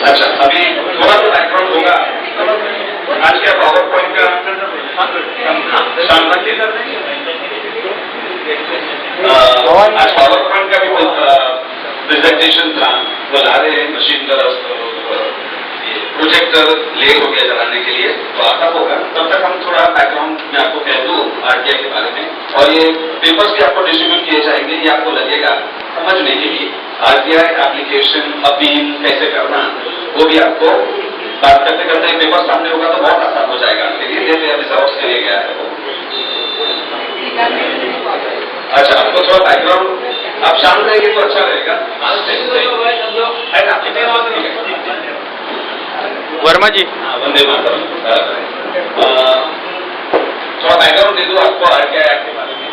अच्छा, अभी थोड़ा सा बैकग्राउंड होगा आज के पावर पॉइंट का शाम तक आज पावर पॉइंट का भी प्रेजेंटेशन था, बुला रहे हैं मशीन का प्रोजेक्टर लेट हो गया चलाने के लिए, तो आता होगा। तब तक हम थोड़ा बैकग्राउंड में आपको कह दूं आरटीआई के बारे में, और ये पेपर्स भी आपको डिस्ट्रीब्यूट किए जाएंगे, ये आपको लगेगा समझने के लिए। आरटीआई एप्लीकेशन अपील कैसे करना, वो भी आपको बात करते करते पेपर सामने होगा तो बहुत आसान हो जाएगा आपके लिए। जैसे अभी सबक के लिए गया है वो। अच्छा, आपको थोड़ा बैकग्राउंड आप शाम रहेंगे तो अच्छा रहेगा। वर्मा जी, वंदे मातरम। थोड़ा बैकग्राउंड दे दो आपको आरटीआई एक्ट के बारे में।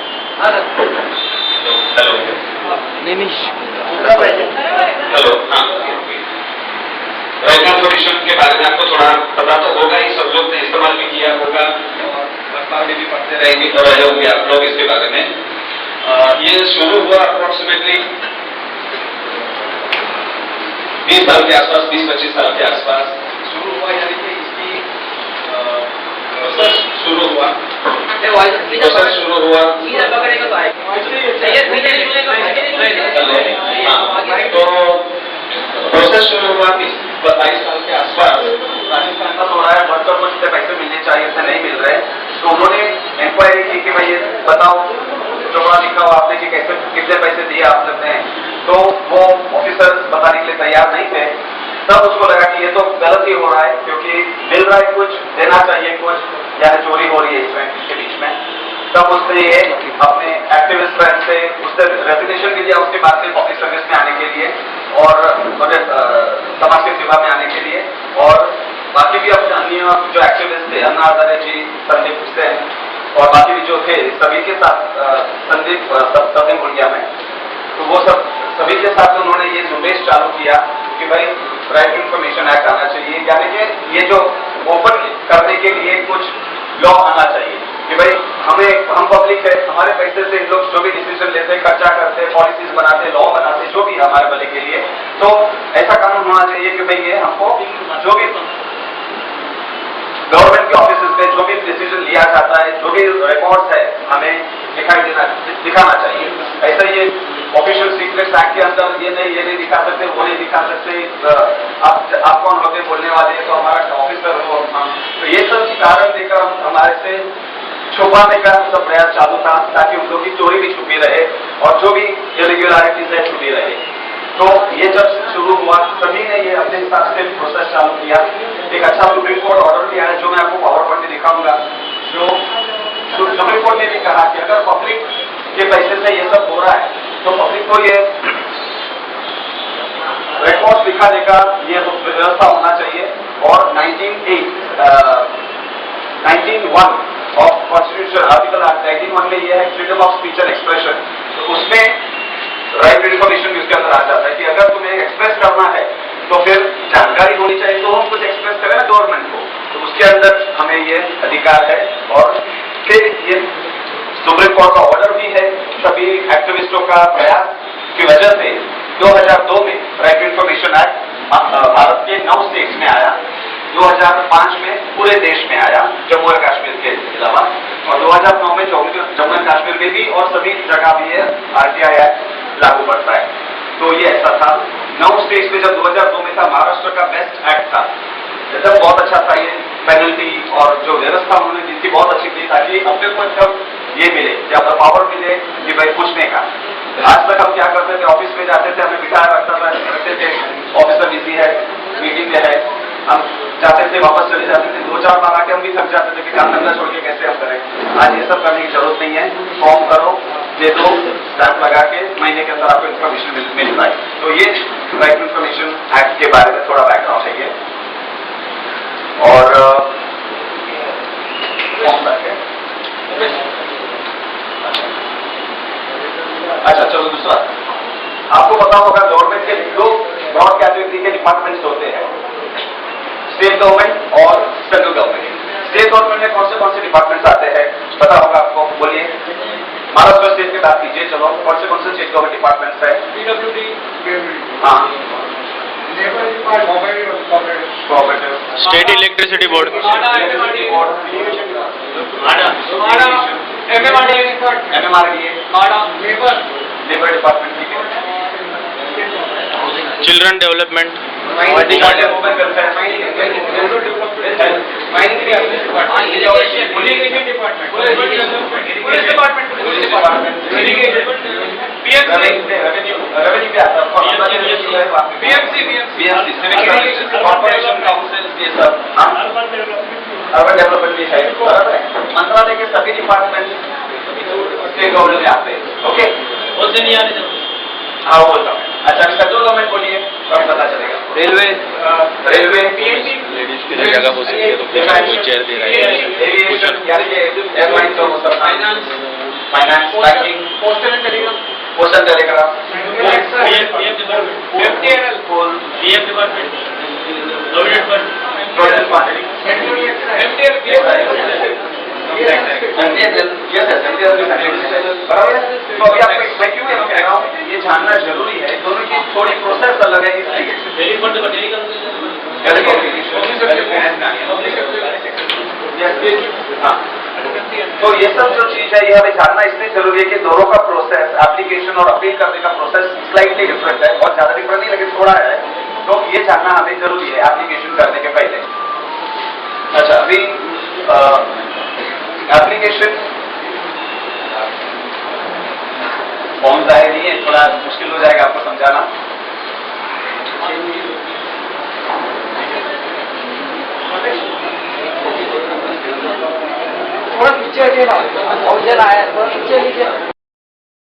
हेलो, नहीं हेलो, हाँ, राइट कमीशन के बारे में आपको थोड़ा पता तो होगा ही, सब लोग ने इस्तेमाल भी किया होगा, अखबार में भी पढ़ते रहेंगे आप लोग इसके बारे में। ये शुरू हुआ अप्रोक्सीमेटली 20 साल के आसपास, 20-25 साल के आसपास शुरू हुआ, यानी कि इसकी प्रोसेस शुरू हुआ। तो प्रोसेस शुरू हुआ 20-22 साल के आसपास। राजस्थान का हो रहा है, वर्कर को जितने पैसे मिलने चाहिए उतने नहीं मिल रहे, तो उन्होंने इंक्वायरी की कि भाई ये बताओ, जो पढ़ा लिखा हुआ आपने कि कैसे कितने पैसे दिए आप लोग ने, तो वो ऑफिसर बताने के लिए तैयार नहीं थे। तब उसको लगा कि ये तो गलत ही हो रहा है, क्योंकि मिल रहा है कुछ, देना चाहिए कुछ, या चोरी हो रही है इसके बीच में। तब उसने ये अपने एक्टिविस्ट फ्रेंड से उससे रेजिग्नेशन भी दिया, उसके बाद से पब्लिक सर्विस में आने के लिए और समाज की सेवा में आने के लिए। और बाकी भी अपने अन्य जो एक्टिविस्ट थे, अन्ना हजारे जी, संदीप हुसैन और बाकी भी जो थे, सभी के साथ संदीप सत्यम गुड़िया में, तो वो सभी के साथ उन्होंने ये जुम्बेश चालू किया कि भाई राइट टू इंफॉर्मेशन एक्ट आना चाहिए, यानी कि ये जो ओपन करने के लिए कुछ लॉ आना चाहिए कि भाई हम पब्लिक है, हमारे पैसे से इन लोग जो भी डिसीजन लेते, खर्चा करते, पॉलिसीज बनाते, लॉ बनाते, जो भी हमारे भले के लिए, तो ऐसा कानून होना चाहिए कि भाई ये हमको जो भी गवर्नमेंट के ऑफिस में जो भी डिसीजन लिया जाता है, जो भी रिकॉर्ड्स है, हमें दिखाना चाहिए। ऐसा ये ऑफिशियल सीक्रेट्स एक्ट के अंदर ये नहीं दिखा सकते, वो नहीं दिखा सकते, आप कौन होते बोलने वाले, तो हमारा ऑफिसर हो हम, तो ये सब कारण देकर हमारे से छुपाने का सब प्रयास चालू था, ताकि उन लोग की चोरी भी छुपी रहे और जो भी इरेगुलरिटीज है छुपी रहे। तो ये जब शुरू हुआ, सभी ने ये अपने हिसाब से प्रोसेस चालू किया। एक अच्छा सुप्रीम कोर्ट ऑर्डर भी आया, जो मैं आपको पावर पॉइंट में दिखाऊंगा, जो सुप्रीम कोर्ट ने भी कहा कि अगर पब्लिक के पैसे से ये सब हो रहा है, तो पब्लिक को ये रिकॉर्ड दिखाने का ये व्यवस्था होना चाहिए। और 19(1) ऑफ कॉन्स्टिट्यूशन आर्टिकल 19(1) में ये है freedom of speech and expression, तो उसमें राइट टू इंफॉर्मेशन भी उसके अंदर आ जाता है कि अगर तुम्हें एक्सप्रेस करना है तो फिर जानकारी होनी चाहिए, तो हम कुछ एक्सप्रेस करें ना गवर्नमेंट को, तो उसके अंदर हमें ये अधिकार है। और फिर ये सुप्रीम कोर्ट का ऑर्डर भी है, सभी एक्टिविस्टों का प्रयास की वजह से 2002 में right to information act Bharat के 9 स्टेट्स में आया, 2005 में पूरे देश में आया, जम्मू और कश्मीर के अलावा, और 2009 में जम्मू और कश्मीर में भी और सभी जगह भी ये आरटीआई एक्ट लागू पड़ता है। तो ये ऐसा था 9 स्टेट्स में। जब 2002 में था, महाराष्ट्र का बेस्ट एक्ट था, एकदम बहुत अच्छा था। ये पेनल्टी और जो व्यवस्था उन्होंने दी थी बहुत अच्छी थी, ताकि अपने को जब ये मिले, जब पावर मिले कि भाई पूछने का। आज तक हम क्या करते थे, ऑफिस में जाते थे, हमें बिठाया रखते थे, ऑफिसर बिजी है, मीटिंग में है, हम जाते थे, वापस चले जाते थे, 2-4 बार आके हम भी थक जाते थे कि काम धंधा छोड़ के कैसे हम करें। आज ये सब करने की जरूरत नहीं है, फॉर्म करो, दे दो, स्टैंप लगा के महीने के अंदर आपको इन्फॉर्मेशन मिल पाए। तो ये राइट टू इंफॉर्मेशन एक्ट के बारे में थोड़ा बैकग्राउंड है ये। और अच्छा, चलो दूसरा, आपको पता होगा गवर्नमेंट के 2 ब्रॉड कैटेगरी के डिपार्टमेंट्स होते हैं, स्टेट गवर्नमेंट और सेंट्रल गवर्नमेंट। स्टेट गवर्नमेंट में कौन से डिपार्टमेंट्स आते हैं पता होगा आपको, बोलिए। महाराष्ट्र स्टेट की बात कीजिए, चलो कौन से स्टेट गवर्नमेंट डिपार्टमेंट्स है? PWD, हाँ, cooperative, state electricity board, electricity board, MMRDA, labour department, ठीक है, children development, women welfare, revenue भी आता है, कॉर्पोरेशन काउंसिल, ये सब अर्बन डेवलपमेंट भी है, बराबर है। मंत्रालय के सभी डिपार्टमेंट स्टेट गवर्नमेंट में आते हैं, ओके। हाँ वो सब। अच्छा, सेंट्रल गवर्नमेंट बोलिए तो हमें पता चलेगा। रेलवे, रेलवे, लेडीज की जगह हो सकती है तो कोई चेयर दे रहा है, एविएशन यानी कि एयरलाइंस और वो सब, finance, banking, postal and telegraph, provident fund, बराबर है। तो अभी आपको मैं क्यों ये कह रहा हूँ, ये जानना जरूरी है, दोनों की थोड़ी प्रोसेस अलग है इसलिए। हाँ, तो ये सब जो चीज है ये हमें जानना इसलिए जरूरी है कि दोनों का प्रोसेस, एप्लीकेशन और अपील करने का प्रोसेस स्लाइटली डिफरेंट है, बहुत ज्यादा डिफरेंट नहीं लेकिन थोड़ा है, तो ये जानना हमें जरूरी है एप्लीकेशन करने के पहले। अच्छा, अभी एप्लीकेशन फॉर्म जाहिर नहीं है, थोड़ा मुश्किल हो जाएगा आपको समझाना।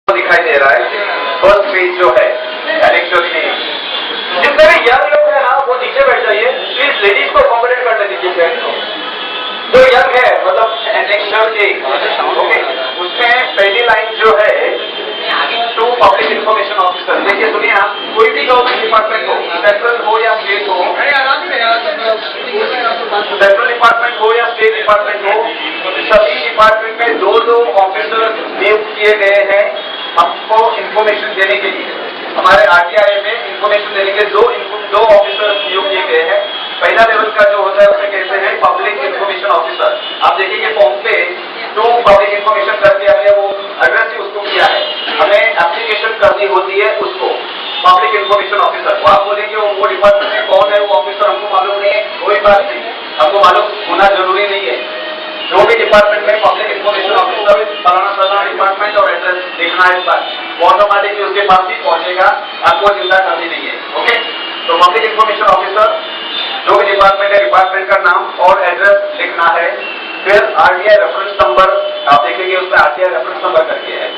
दिखाई दे रहा है फर्स्ट पेज जो है इलेक्शन की, जितने भी यंग लोग हैं ना वो नीचे बैठ जाइए, प्लीज लेडीज को अकोमोडेट कर दीजिए। जो यंग है मतलब इलेक्शन की, ओके, उसमें पहली लाइन जो है टू पब्लिक इंफॉर्मेशन ऑफिसर। देखिए सुनिए आप, कोई भी गवर्नमेंट डिपार्टमेंट हो, सेंट्रल हो या स्टेट हो, सेंट्रल डिपार्टमेंट हो या स्टेट डिपार्टमेंट हो, सभी डिपार्टमेंट में दो ऑफिसर नियुक्त किए गए हैं हमको इंफॉर्मेशन देने के लिए। हमारे आरटीआई में इंफॉर्मेशन देने के दो ऑफिसर नियुक्त किए गए हैं। पहला लेवल का जो होता है उसे कहते हैं पब्लिक इंफॉर्मेशन ऑफिसर। आप देखिए फॉर्म पे टू पब्लिक इंफॉर्मेशन करके हमने वो एड्रेस ही उसको किया है, हमें एप्लीकेशन करनी होती है उसको पब्लिक इंफॉर्मेशन ऑफिसर को। आप बोलेंगे वो डिपार्टमेंट में कौन है वो ऑफिसर, हमको मालूम नहीं है, कोई बात नहीं, हमको मालूम होना जरूरी नहीं है। जो भी डिपार्टमेंट में पब्लिक इंफॉर्मेशन ऑफिसर फलाना डिपार्टमेंट और एड्रेस देखना है, इस बार वो ऑटोमेटिकली उसके पास ही पहुंचेगा, आपको चिंता करनी नहीं है, ओके। तो पब्लिक इंफॉर्मेशन ऑफिसर जो भी डिपार्टमेंट है, डिपार्टमेंट का नाम और एड्रेस लिखना है। फिर आरटीआई रेफरेंस नंबर, आप देखेंगे उसमें आरटीआई रेफरेंस नंबर करके है।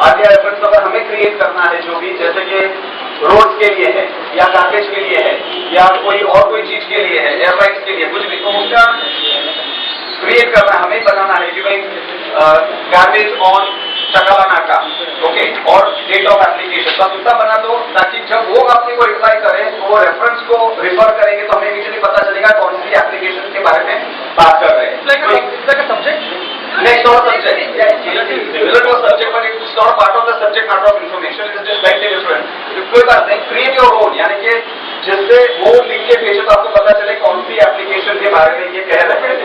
आरटीआई रेफरेंस नंबर हमें क्रिएट करना है, जो भी जैसे कि रोड्स के लिए है या गार्बेज के लिए है या कोई चीज के लिए है, एयरलाइंस के लिए, कुछ भी, तो उसका क्रिएट करना है, हमें बनाना है कि भाई गार्बेज ऑन चकालाना का, ओके, और डेट ऑफ एप्लीकेशन तो इतना बना दो ताकि जब वो आपके को रिप्लाई करे तो वो रेफरेंस को रिफर करेंगे तो हमें इजीली पता चलेगा कौन सी एप्लीकेशन के बारे में बात कर रहे हैं। Subject next or subject, similar to subject but it's not part of the subject matter of information, it is just slightly different। कोई बात नहीं, क्रिएट योर ओन, यानी कि जिससे वो लिख के भेजे तो आपको पता चले कौन सी एप्लीकेशन के बारे में ये कह रहे हैं।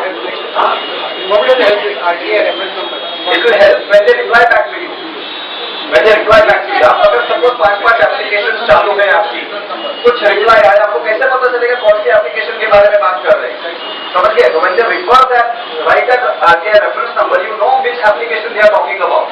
It will help when they reply back to you. When they reply back to you, आप अगर सपोज 5 एप्लीकेशन चालू है आपकी, कुछ रिप्लाई आया, आपको कैसे पता चलेगा कौन सी एप्लीकेशन के बारे में बात कर रहे हैं, समझ गए? तो when they refer that, write that RTI reference number, you know which application they are talking about.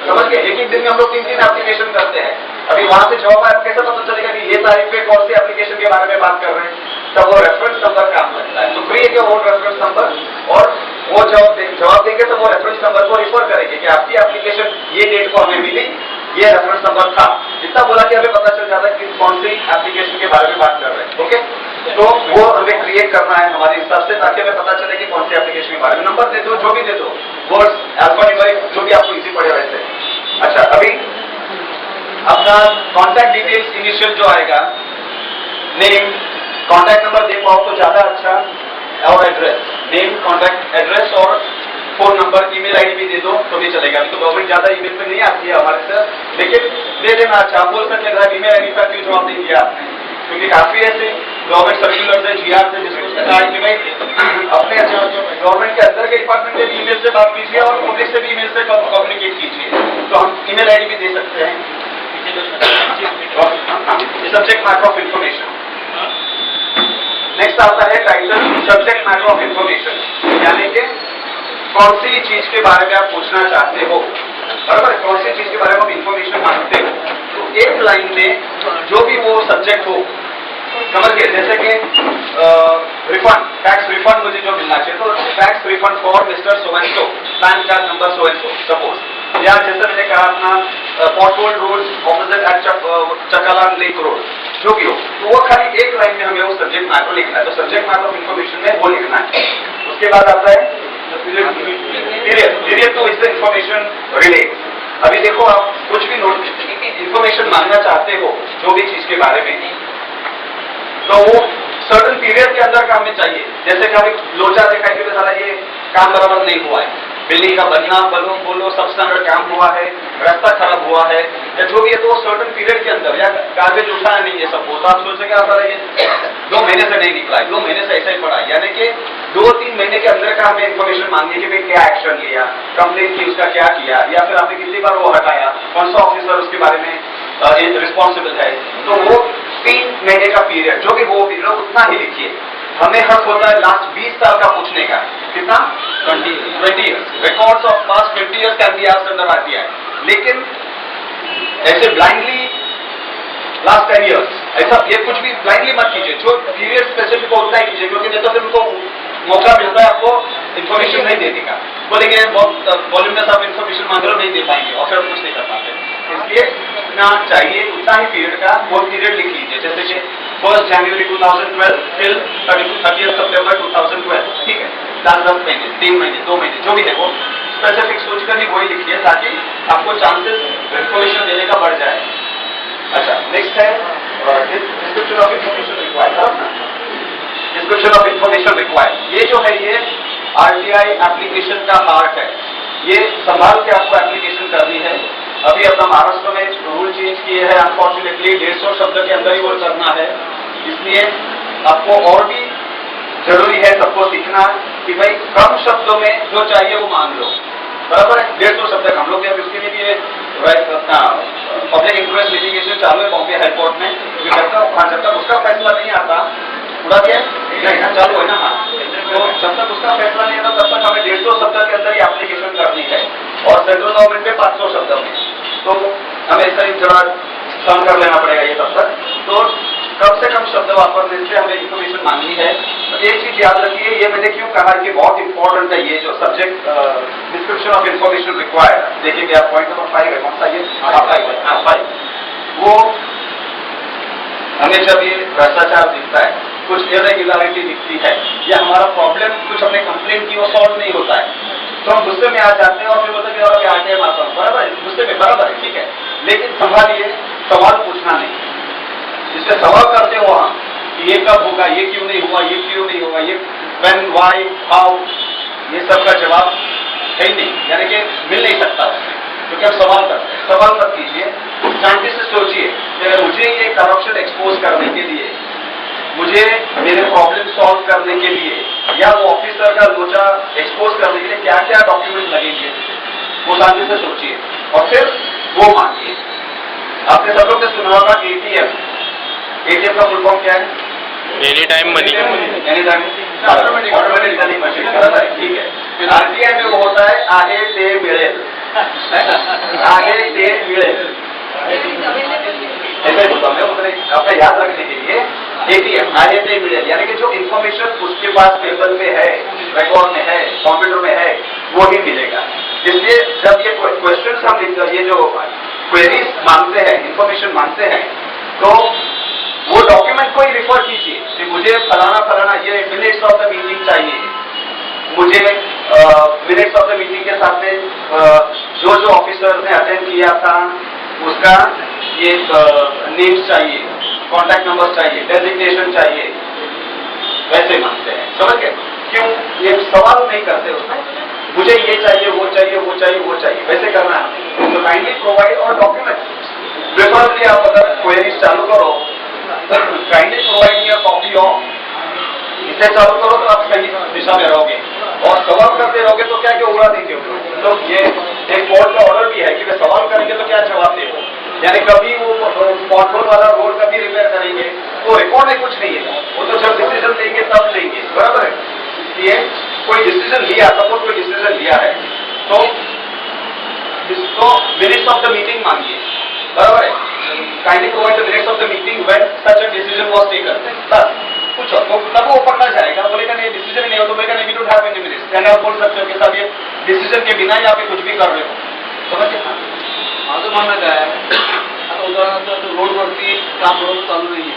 समझ गए? एक दिन में हम लोग 3 एप्लीकेशन करते हैं, अभी वहां से जवाब आया, कैसे पता चलेगा कि ये तारीख पे कौन सी एप्लीकेशन के बारे में बात कर रहे हैं? तब वो रेफरेंस नंबर काम करता है। तो create your own reference number, और वो जवाब देंगे तो वो रेफरेंस नंबर को रिफर करेंगे कि आपकी एप्लीकेशन ये डेट को हमें मिली, ये रेफरेंस नंबर था। इतना बोला कि हमें पता चल जाता है कि कौन सी एप्लीकेशन के बारे में बात कर रहे हैं, ओके। तो वो हमें क्रिएट करना है हमारे हिसाब से, ताकि हमें पता चले कि कौन सी एप्लीकेशन के बारे में। नंबर दे दो, जो भी दे दो, वर्ड्स अल्फान्यूमेरिक जो भी आपको इजी पड़े वैसे। अच्छा, अभी अपना कॉन्टैक्ट डिटेल्स इनिशियल जो आएगा, नेम, कॉन्टैक्ट नंबर दे पाओ तो ज्यादा अच्छा, और एड्रेस, नेम, कॉन्टैक्ट एड्रेस और फोन नंबर, ईमेल आईडी भी दे दो तो भी चलेगा। तो गवर्नमेंट ज्यादा ईमेल पे नहीं आती है हमारे से, लेकिन दे देना अच्छा। आप बोल सकते हैं ईमेल आईडी पर क्यों जवाब नहीं दिया आपने, क्योंकि काफी ऐसे गवर्नमेंट सर्कुलर से, GR से, जिसको उसने कहा कि भाई अपने गवर्नमेंट के अंदर के डिपार्टमेंट से भी ईमेल से बात कीजिए और पब्लिक से भी ईमेल से कम्युनिकेट कीजिए। तो हम ईमेल आईडी भी दे सकते हैं। Subject matter of information. Next आता है title subject matter of information, यानी कि कौन सी चीज के बारे में आप पूछना चाहते हो, बराबर है, कौन सी चीज के बारे में आप इंफॉर्मेशन मांगते हो। तो एक लाइन में जो भी वो सब्जेक्ट हो, समझ गए, जैसे कि रिफंड, टैक्स रिफंड मुझे जो मिलना चाहिए, तो tax refund for mister so and so, PAN card number so and so suppose, या जैसे मैंने कहा अपना पॉटहोल रोड ऑपोजिट एट चकालान लेक रोड, जो भी हो, तो वो खाली एक लाइन में हमें वो सब्जेक्ट मैटर लिखना है। तो सब्जेक्ट मैटर ऑफ इंफॉर्मेशन में वो लिखना है। उसके बाद आता है पीरियड टू इससे इंफॉर्मेशन रिलेट। अभी देखो आप कुछ भी नोट इंफॉर्मेशन मांगना चाहते हो जो भी चीज के बारे में, तो वो सर्टन पीरियड के अंदर काम में चाहिए। जैसे कि हमें लोचा दिखाई कि सारा ये काम बराबर नहीं हुआ है, बिल्डिंग का बनना बोलो सब स्टैंडर्ड काम हुआ है, रास्ता खराब हुआ है, या जो भी है, तो सर्टन पीरियड के अंदर, या गार्बेज उठाया नहीं है सब, तो आप सोचेंगे आप ये 2 महीने से नहीं निकला है, 2 महीने से ऐसा ही पड़ा है, यानी कि 2-3 महीने के अंदर का हमें इन्फॉर्मेशन मांगिए कि भाई क्या एक्शन लिया, कंप्लेन की, उसका क्या किया, या फिर आपने कितनी बार वो हटाया, कौन सा ऑफिसर उसके बारे में रिस्पॉन्सिबल है। तो वो 3 महीने का पीरियड जो भी वो पीरियड उतना ही लिखिए। हमें हक होता है लास्ट 20 साल का पूछने का, कितना 20 years, records of past 20 years can be asked under RTI। लेकिन ऐसे ब्लाइंडली लास्ट 10 ईयर्स, ऐसा ये कुछ भी ब्लाइंडली मत कीजिए, जो पीरियड स्पेसिफिक को उतना ही कीजिए, क्योंकि नहीं तो फिर उनको मौका मिलता है आपको इन्फॉर्मेशन नहीं देने का, बोलेंगे बहुत वॉल्यूमस आप इन्फॉर्मेशन मांग रहे हो, नहीं दे पाएंगे और फिर कुछ नहीं कर पाते। इसलिए इतना चाहिए, उतना ही पीरियड का वो पीरियड लिख लीजिए, जैसे कि 1 जनवरी 2012 टिल 30 सितंबर 2012, ठीक है, 10 महीने, 3 महीने, 2 महीने, जो भी है वो स्पेसिफिक सोचकर ही वही लिखिए, ताकि आपको चांसेस इन्फॉर्मेशन देने का बढ़ जाए। अच्छा, नेक्स्ट है description of information required. Description of information required, ये जो है ये RTI एप्लीकेशन का हार्ट है। ये संभाल के आपको एप्लीकेशन करनी है। अभी अपना महाराष्ट्र में रूल चेंज किए हैं, अनफॉर्चुनेटली 150 शब्द के अंदर ही वो करना है, इसलिए आपको और भी जरूरी है सबको सीखना कि भाई कम शब्दों में जो चाहिए वो मांग लो, बराबर है। 150 शब्द हम लोग उसके लिए भी अपना पब्लिक इंटरेस्ट लिटिगेशन चालू है बॉम्बे हाईकोर्ट में, जब तक उसका फैसला नहीं आता, पूरा क्या नहीं चालू है ना, हाँ, तो जब तक उसका फैसला नहीं आता तब तक हमें 150 शब्द के अंदर ही एप्लीकेशन करनी है, और सेंट्रल गवर्नमेंट में 500 शब्द में, तो हमें ऐसा ही जरा कम कर लेना पड़ेगा ये तब तक। तो कम से कम शब्द वापरने से हमें इंफॉर्मेशन मांगनी है। तो एक चीज याद रखिए, ये मैंने क्यों कहा कि बहुत इंपॉर्टेंट है ये जो subject description of information required. देखिए आप पॉइंट नंबर 5 है, कौन सा ये 5, वो हमें जब ये भ्रष्टाचार दिखता है, कुछ इरेगुलरिटी दिखती है, या हमारा प्रॉब्लम कुछ हमने कंप्लेन की वो सॉल्व नहीं होता है, तो हम गुस्से में आ जाते हैं और फिर बोलते हैं कि आगे मारता हूँ, बराबर है, गुस्से में बराबर है, ठीक है, लेकिन संभालिए, सवाल पूछना नहीं, जिससे सवाल करते हो हम कि ये कब होगा, ये क्यों नहीं हुआ, ये क्यों नहीं होगा, ये व्हेन, व्हाई, हाउ, ये सब का जवाब है ही नहीं, यानी कि मिल नहीं सकता उसमें, क्योंकि हम सवाल करते हैं। सवाल मत कीजिए, शांति से सोचिए कि अगर मुझे ये करप्शन एक्सपोज करने के लिए, मुझे मेरे प्रॉब्लम सॉल्व करने के लिए, या वो ऑफिसर का लोचा एक्सपोज करने के लिए क्या क्या डॉक्यूमेंट लगेंगे, वो शांति से सोचिए और फिर वो मांगिए। आपने सब लोग ने सुना होगा ATM का फुल फॉर्म क्या है? Any time money, any time automatic money machine, बराबर है, ठीक है। RTI में वो होता है आहे ते मिळेल, आहे ते मिळेल, ऐसा ही होता है। आपने याद रखने के लिए ATM आहे ते मिळेल, यानी कि जो इंफॉर्मेशन उसके पास टेबल में है, रिकॉर्ड में है, कंप्यूटर में है, वो ही मिलेगा। इसलिए जब ये क्वेश्चन हम ये जो क्वेरीज मांगते हैं, इंफॉर्मेशन मांगते हैं, तो वो डॉक्यूमेंट को ही रिफर कीजिए कि मुझे फलाना ये मिनट्स ऑफ द मीटिंग चाहिए, मुझे मिनट्स ऑफ द मीटिंग के साथ में जो ऑफिसर ने अटेंड किया था उसका ये नेम्स चाहिए, कॉन्टैक्ट नंबर चाहिए, डेजिग्नेशन चाहिए, वैसे मांगते हैं, समझ गए? क्यों ये सवाल नहीं करते उसमें, मुझे ये चाहिए, वो चाहिए, वो चाहिए, वो चाहिए, वैसे करना है। तो काइंडली प्रोवाइड और डॉक्यूमेंट्स, प्रेफरेबली आप अगर क्वेरीज चालू करो, kindly provide me a copy इसे चालू करो तो आप सही दिशा में रहोगे, और सवाल करते रहोगे तो क्या क्या उड़ा देंगे तो ये एक कोर्ट का ऑर्डर भी है कि वे सवाल करेंगे तो क्या जवाब देंगे। यानी कभी वो पॉटहोल वाला रोड कभी रिपेयर करेंगे, वो रिकॉर्ड में कुछ नहीं है, वो तो जब डिसीजन लेंगे तब लेंगे, बराबर है। इसलिए कोई डिसीजन लिया, सपोज कोई डिसीजन लिया है तो इसको मिनट्स ऑफ द मीटिंग मांगिए, बराबर है। Kindly provide the minutes of the meeting when such a decision was taken, बस पूछो तो तब वो पकड़ा जाएगा। बोलेगा नहीं डिसीजन नहीं हो तो बोलेगा नहीं we don't have any minutes, यानी आप बोल सकते हो कि साहब ये डिसीजन के बिना ही आप कुछ भी कर रहे हो, समझ गए। माझं म्हणणं काय आहे, आता उदाहरणार्थ रोडवरती काम रोड चालू नाहीये,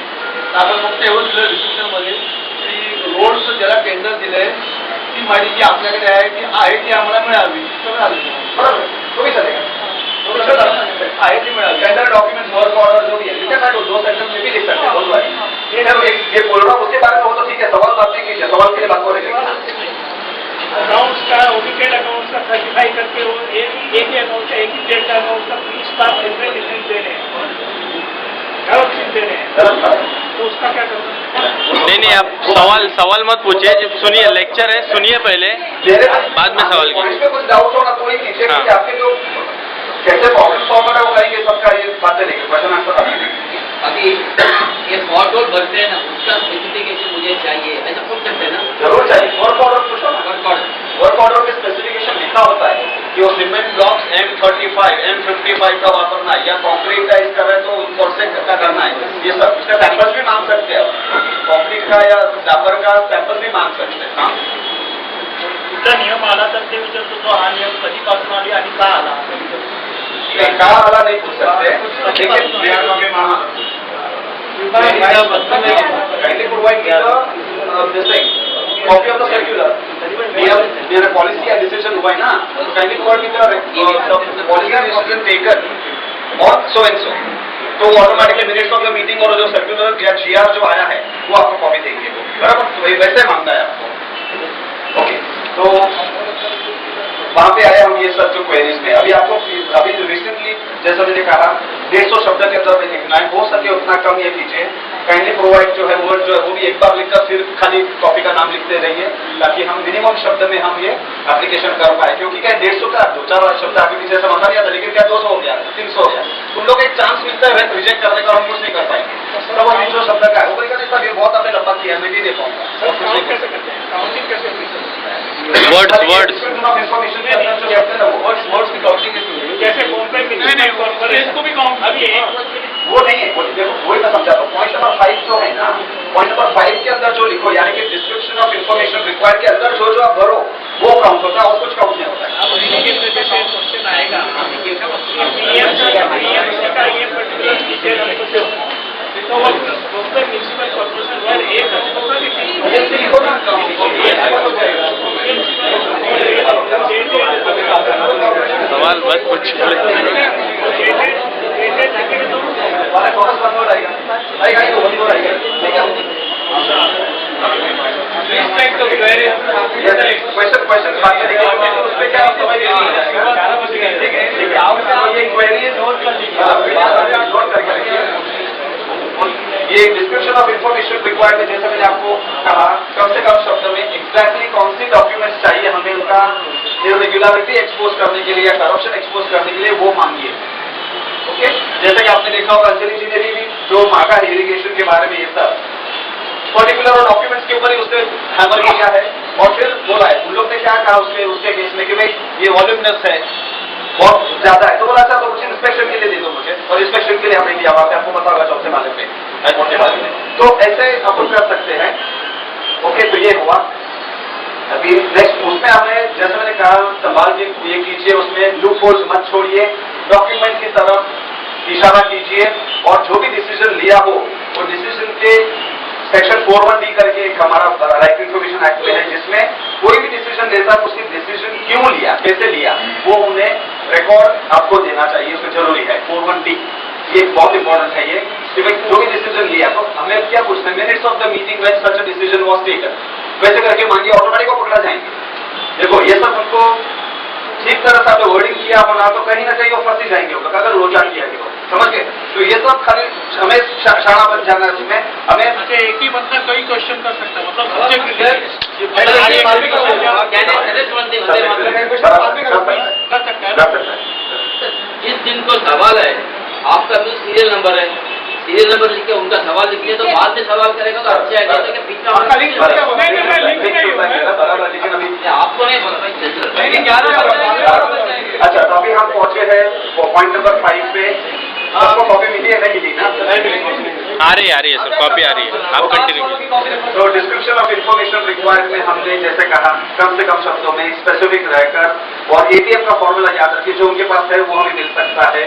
तर आपण फक्त एवढं दिलं डिस्क्रिप्शनमध्ये की रोडचं ज्याला टेंडर दिलंय ती माहिती जी आपल्याकडे आहे ती आम्हाला मिळावी, सगळं आलं बराबर, तो भी चलेगा, तो भी चलेगा, आहे ती मिळावी। टेंडर डॉक्यूमेंट्स वर्क ऑर्डर जो भी है लिखा है, दो सेंटेंस में भी लिख सकते हैं, बोल रहा है ये बोल रहा हूँ उसके बारे में हो तो ठीक है, सवाल बात नहीं कीजिए, सवाल के लिए बात हो रही है। अकाउंट्स का डुप्लीकेट अकाउंट्स का सर्टिफाई करके वो एक ही अकाउंट का एक ही डेट का अकाउंट का स्टाफ डिफरेंट डिफरेंट दे रहे हैं, गलत चीज दे रहे हैं, तो उसका क्या करना है? नहीं आप सवाल मत पूछिए, जब सुनिए लेक्चर है, सुनिए पहले बाद में सवाल कीजिए। इसमें कुछ डाउट हो ना तो ही कीजिए, क्योंकि आपके जो कैसे प्रॉब्लम सॉल्व है वो करेंगे, सबका ये बातें लेंगे, क्वेश्चन आंसर आएंगे। अभी ये फॉर्ट रोड भरते हैं ना, उसका स्पेसिफिकेशन मुझे चाहिए, ऐसा पूछ सकते हैं ना? जरूर चाहिए, वर्क ऑर्डर पूछो ना, वर्क ऑर्डर वर्क ऑर्डर में स्पेसिफिकेशन लिखा होता है कि वो सीमेंट ब्लॉक्स M35, M55 का वापरना है, या कंक्रीट का इस तरह तो कॉन्सेप्ट का करना है, ये सब इसका सैंपल्स भी मांग सकते हैं, कंक्रीट का या डाबर का सैंपल भी मांग सकते हैं। हाँ कुठला नियम आला तर ते विचारतो, तो हा नियम कधीपासून आली आणि का आला, कहा वाला नहीं पूछ सकते, लेकिन kindly provide me the this thing, copy of the circular, मेरा पॉलिसी या डिसीजन हुआ है ना, तो kindly provide me the policy and decision taken on so and so, तो automatically minutes of the meeting और जो सर्कुलर या GR जो आया है वो आपको कॉपी देंगे, बराबर, तो वैसे मांगता है आपको। ओके, तो वहां पे आए हम ये सब जो क्वेरीज में, अभी रिसेंटली जैसा मैंने कहा 150 शब्द के अंदर में लिखना है, हो सके उतना कम ये कीजिए। काइंडली प्रोवाइड जो है वर्ड जो है वो भी एक बार लिखकर फिर खाली कॉपी का नाम लिखते रहिए, ताकि हम मिनिमम शब्द में हम ये एप्लीकेशन कर पाए, क्योंकि क्या 150 का 2-4 शब्द आगे पीछे समझ नहीं आता, लेकिन क्या 200 हो गया, 300 हो गया, तुम लोग एक चांस मिलता है रिजेक्ट करने का, हम कुछ नहीं कर पाएंगे। तब वो 300 शब्द का है, वो बोलेगा नहीं साहब ये बहुत आपने लंबा किया, मैं नहीं दे पाऊंगा। कैसे करते हैं, काउंटिंग कैसे होती है? वर्ड्स इन्फॉर्मेशन के अंदर जो कहते हैं ना वर्ड्स की काउंटिंग कैसे होगी? जैसे फॉर्म पे इसको भी काउंट, अभी वो नहीं है, देखो वही मैं समझाता हूँ। पॉइंट नंबर 5 जो है ना, पॉइंट नंबर 5 के अंदर जो लिखो, यानी कि डिस्क्रिप्शन ऑफ इन्फॉर्मेशन रिक्वायर्ड के अंदर जो जो आप भरो वो काउंट होता है और कुछ काउंट नहीं होता है। अब क्वेश्चन आएगा का ये पर्टिकुलर डिटेल हमको तो वो म्यूनिसिपल कॉर्पोरेशन वर्ड एक होगा कि लिखो ना, सवाल मत पूछिए। हमारा फोकस बंद हो रहेगा, आएगा ही तो बंद हो रहेगा, ठीक है। क्वेश्चन बात करेंगे उस पर क्या समझ नहीं आएगा, ठीक है, ठीक है। ये क्वेरी नोट करके रखिए, ये डिस्क्रिप्शन ऑफ इन्फॉर्मेशन रिक्वायर्ड है, जैसा मैंने आपको कहा कम से कम शब्द में एग्जैक्टली कौन सी डॉक्यूमेंट्स चाहिए हमें उनका इरेगुलरिटी एक्सपोज करने के लिए या करप्शन एक्सपोज करने के लिए, वो मांगिए। ओके, जैसा कि आपने देखा होगा अंजलि जी ने भी जो मांगा है इरिगेशन के बारे में, ये सब पर्टिकुलर और डॉक्यूमेंट्स के ऊपर ही उसने हैमर किया है, और फिर बोला है उन लोग ने क्या कहा उसके केस में कि भाई ये वॉल्यूमनेस है, बहुत ज्यादा है, तो बोला अच्छा तो कुछ इंस्पेक्शन के लिए दे दो मुझे, और इंस्पेक्शन के लिए हमने दिया, वहां पे आपको पता होगा चौथे माले पे, हाईकोर्ट के माले में, तो ऐसे अपन कर सकते हैं। ओके, तो ये हुआ। अभी नेक्स्ट उसमें हमें जैसे मैंने कहा संभाल के ये कीजिए, उसमें लूप होल्स मत छोड़िए, डॉक्यूमेंट की तरफ इशारा कीजिए, और जो भी डिसीजन लिया हो वो डिसीजन के सेक्शन 4(1)(d) करके एक हमारा राइट टू इन्फॉर्मेशन एक्ट में है, जिसमें कोई भी डिसीजन लेता है उसकी डिसीजन क्यों लिया, कैसे लिया, वो उन्हें रिकॉर्ड आपको देना चाहिए, उसमें जरूरी है 4(1)(d), ये बहुत इंपॉर्टेंट है ये, कि भाई जो भी डिसीजन लिया तो हमें क्या पूछना है, minutes of the meeting when such a decision was taken, वैसे करके मांगिए, ऑटोमेटिक वो पकड़ा जाएंगे। देखो ये सब उनको ठीक तरह से आपने वर्डिंग किया होना तो कहीं ना कहीं वो फंसी जाएंगे, अगर रोजा किया गया समझ गए? तो ये सब खाली हमें शाणा बन जाना है उसमें, हमें अच्छा एक ही बंदा कई क्वेश्चन कर सकता है, मतलब सब्जेक्ट कर सकता है। जिस दिन को सवाल है आपका भी सीरियल नंबर है, सीरियल नंबर लिख के उनका सवाल लिखिए तो बाद में सवाल करेगा तो अच्छा है, तो बीच का लेकिन अभी आपको नहीं पता। अच्छा, तो अभी हम पहुंचे हैं पॉइंट नंबर 5 पे। आपको कॉपी मिली है, नहीं मिली ना? आ रही है सर, कॉपी आ रही है, आप कंटिन्यू कीजिए। तो डिस्क्रिप्शन ऑफ इंफॉर्मेशन रिक्वायर्ड में हमने जैसे कहा कम से कम शब्दों में स्पेसिफिक रहकर और एटीएम का फॉर्मूला याद रखिए, जो उनके पास है वो हमें मिल सकता है।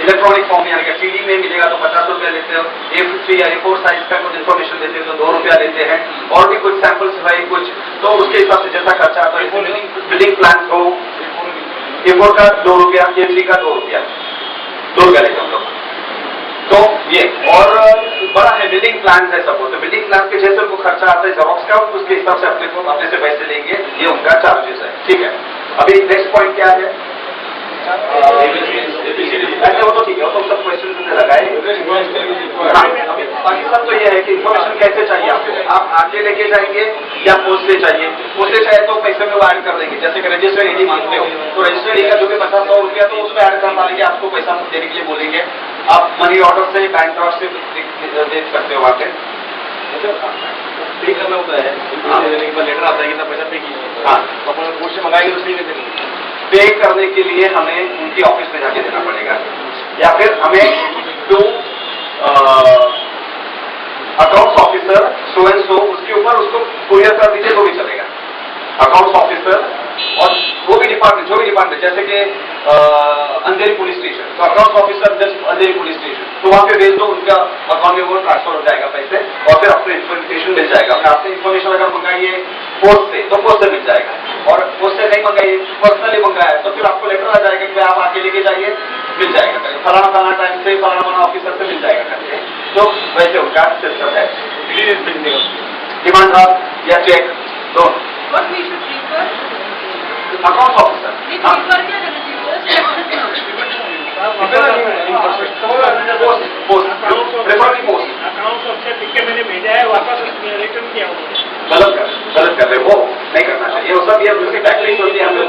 इलेक्ट्रॉनिक फॉर्म में अगर सीडी में मिलेगा तो 50 रुपया लेते हो, A3 या A4 साइज का कुछ इन्फॉर्मेशन देते हो तो 2 रुपया लेते हैं, और भी कुछ सैंपल्स है कुछ, तो उसके हिसाब से जैसा खर्चा आता है। बिल्डिंग प्लान को A4 का 2 रुपया, A3 का 2 रुपया, 2 रुपया लेते हम लोग। तो ये और बड़ा है बिल्डिंग प्लान है सब, तो बिल्डिंग प्लान के जैसे उनको खर्चा आता है जेरोक्स का, उसके हिसाब से अपने से पैसे लेंगे, ये उनका चार्जेस है। ठीक है, अभी नेक्स्ट पॉइंट क्या है? ऐसे वो तो ठीक है, वो तो सब क्वेश्चन लगाए। हाँ, अभी बाकी सब तो ये है कि इन्फॉर्मेशन कैसे चाहिए आपको, आप आगे लेके जाएंगे या पोस्ट से चाहिए? पोस्ट से चाहिए तो पैसे में वो ऐड कर देंगे, जैसे कि रजिस्टर्ड एडी मांगते हो तो रजिस्टर्ड एडी का जो भी 50-100 रुपया तो उसमें ऐड कर पाएंगे, आपको पैसा देने के लिए बोलेंगे। आप मनी ऑर्डर से, बैंक ड्राफ्ट से देख सकते हो वहाँ पे। पे करना होता है, देने के बाद लेटर आता है कि पैसा पे कीजिए। हाँ, तो अपन पोस्ट से मंगाएंगे तो फ्री देते नहीं। पे करने के लिए हमें उनके ऑफिस में जाके देना पड़ेगा, या फिर हमें to accounts officer so and so, उसके ऊपर उसको कुरियर कर दीजिए तो भी चलेगा। अकाउंट्स ऑफिसर और वो भी डिपार्टमेंट, जो भी डिपार्टमेंट, जैसे कि अंधेरी पुलिस स्टेशन, तो अकाउंट्स ऑफिसर जस्ट अंधेरी पुलिस स्टेशन, तो वहां पे भेज दो, उनका अकाउंट में वो ट्रांसफर हो जाएगा पैसे, और फिर आपको इन्फॉर्मेशन मिल जाएगा। आपने इन्फॉर्मेशन अगर मंगाइए पोस्ट से तो पोस्ट से मिल जाएगा, और पोस्ट से नहीं मंगाइए, पर्सनली मंगाया तो फिर आपको लेटर आ जाएगा कि आप आके लेके जाइए, मिल जाएगा, फलाना टाइम से फलाना ऑफिसर से मिल जाएगा करके। तो वैसे उनका सिस्टम है। डिमांड ड्राफ्ट या चेक दोनों। अकाउंट ऑफिसर अकाउंट ऑफिसर लिख के मैंने भेजा है, वापस रिटर्न किया हुआ। गलत कर रहे, वो नहीं करना चाहिए, वो सब ये दूसरी टैक्स होती है हम लोग।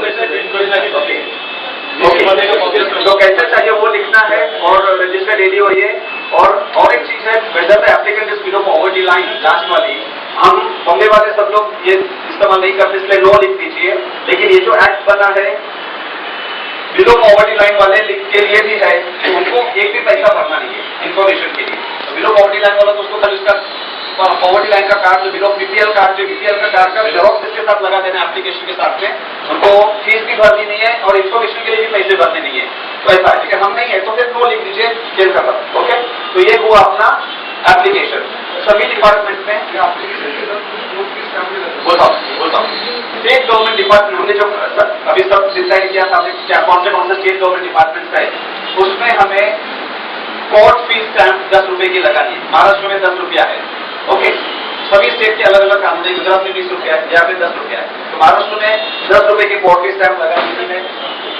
तो कैसे चाहिए वो लिखना है, और रजिस्टर्ड एडी हो ये। और एक चीज है, whether the applicant is below poverty line, last वाली, हम बॉम्बे वाले सब लोग ये इस्तेमाल नहीं करते, इसलिए नो लिख दीजिए। लेकिन ये जो एक्ट बना है बिलो पॉवर्टी लाइन वाले के लिए भी है, उनको एक भी पैसा भरना नहीं है इन्फॉर्मेशन के लिए। तो बिलो पॉवर्टी लाइन वाला तो उसको खाली उसका पॉवर्टी लाइन का कार्ड, जो बिलो बीपीएल कार्ड, जो बीपीएल का कार्ड का जेरोक्स इसके साथ लगा देना एप्लीकेशन के साथ में, उनको फीस भी भरनी नहीं है और इन्फॉर्मेशन के लिए भी पैसे भरने नहीं है। तो ऐसा है, लेकिन हम नहीं है तो फिर नो लिख दीजिए, चेंज कर सकते। ओके, तो ये हुआ अपना एप्लीकेशन। सभी डिपार्टमेंट में बोलता हूँ स्टेट गवर्नमेंट डिपार्टमेंट, हमने जो अभी सब डिसाइड किया था, क्या कौन से स्टेट गवर्नमेंट डिपार्टमेंट है, उसमें हमें कोर्ट फीस स्टैंप 10 रुपए की लगानी है। महाराष्ट्र में 10 रुपया है। ओके, सभी स्टेट के अलग अलग कानून है, गुजरात में 20 रुपया है, यहाँ पे 10 रुपया है। तो महाराष्ट्र में 10 रुपए की कोर्ट फीस स्टैंप लगा दीजिए,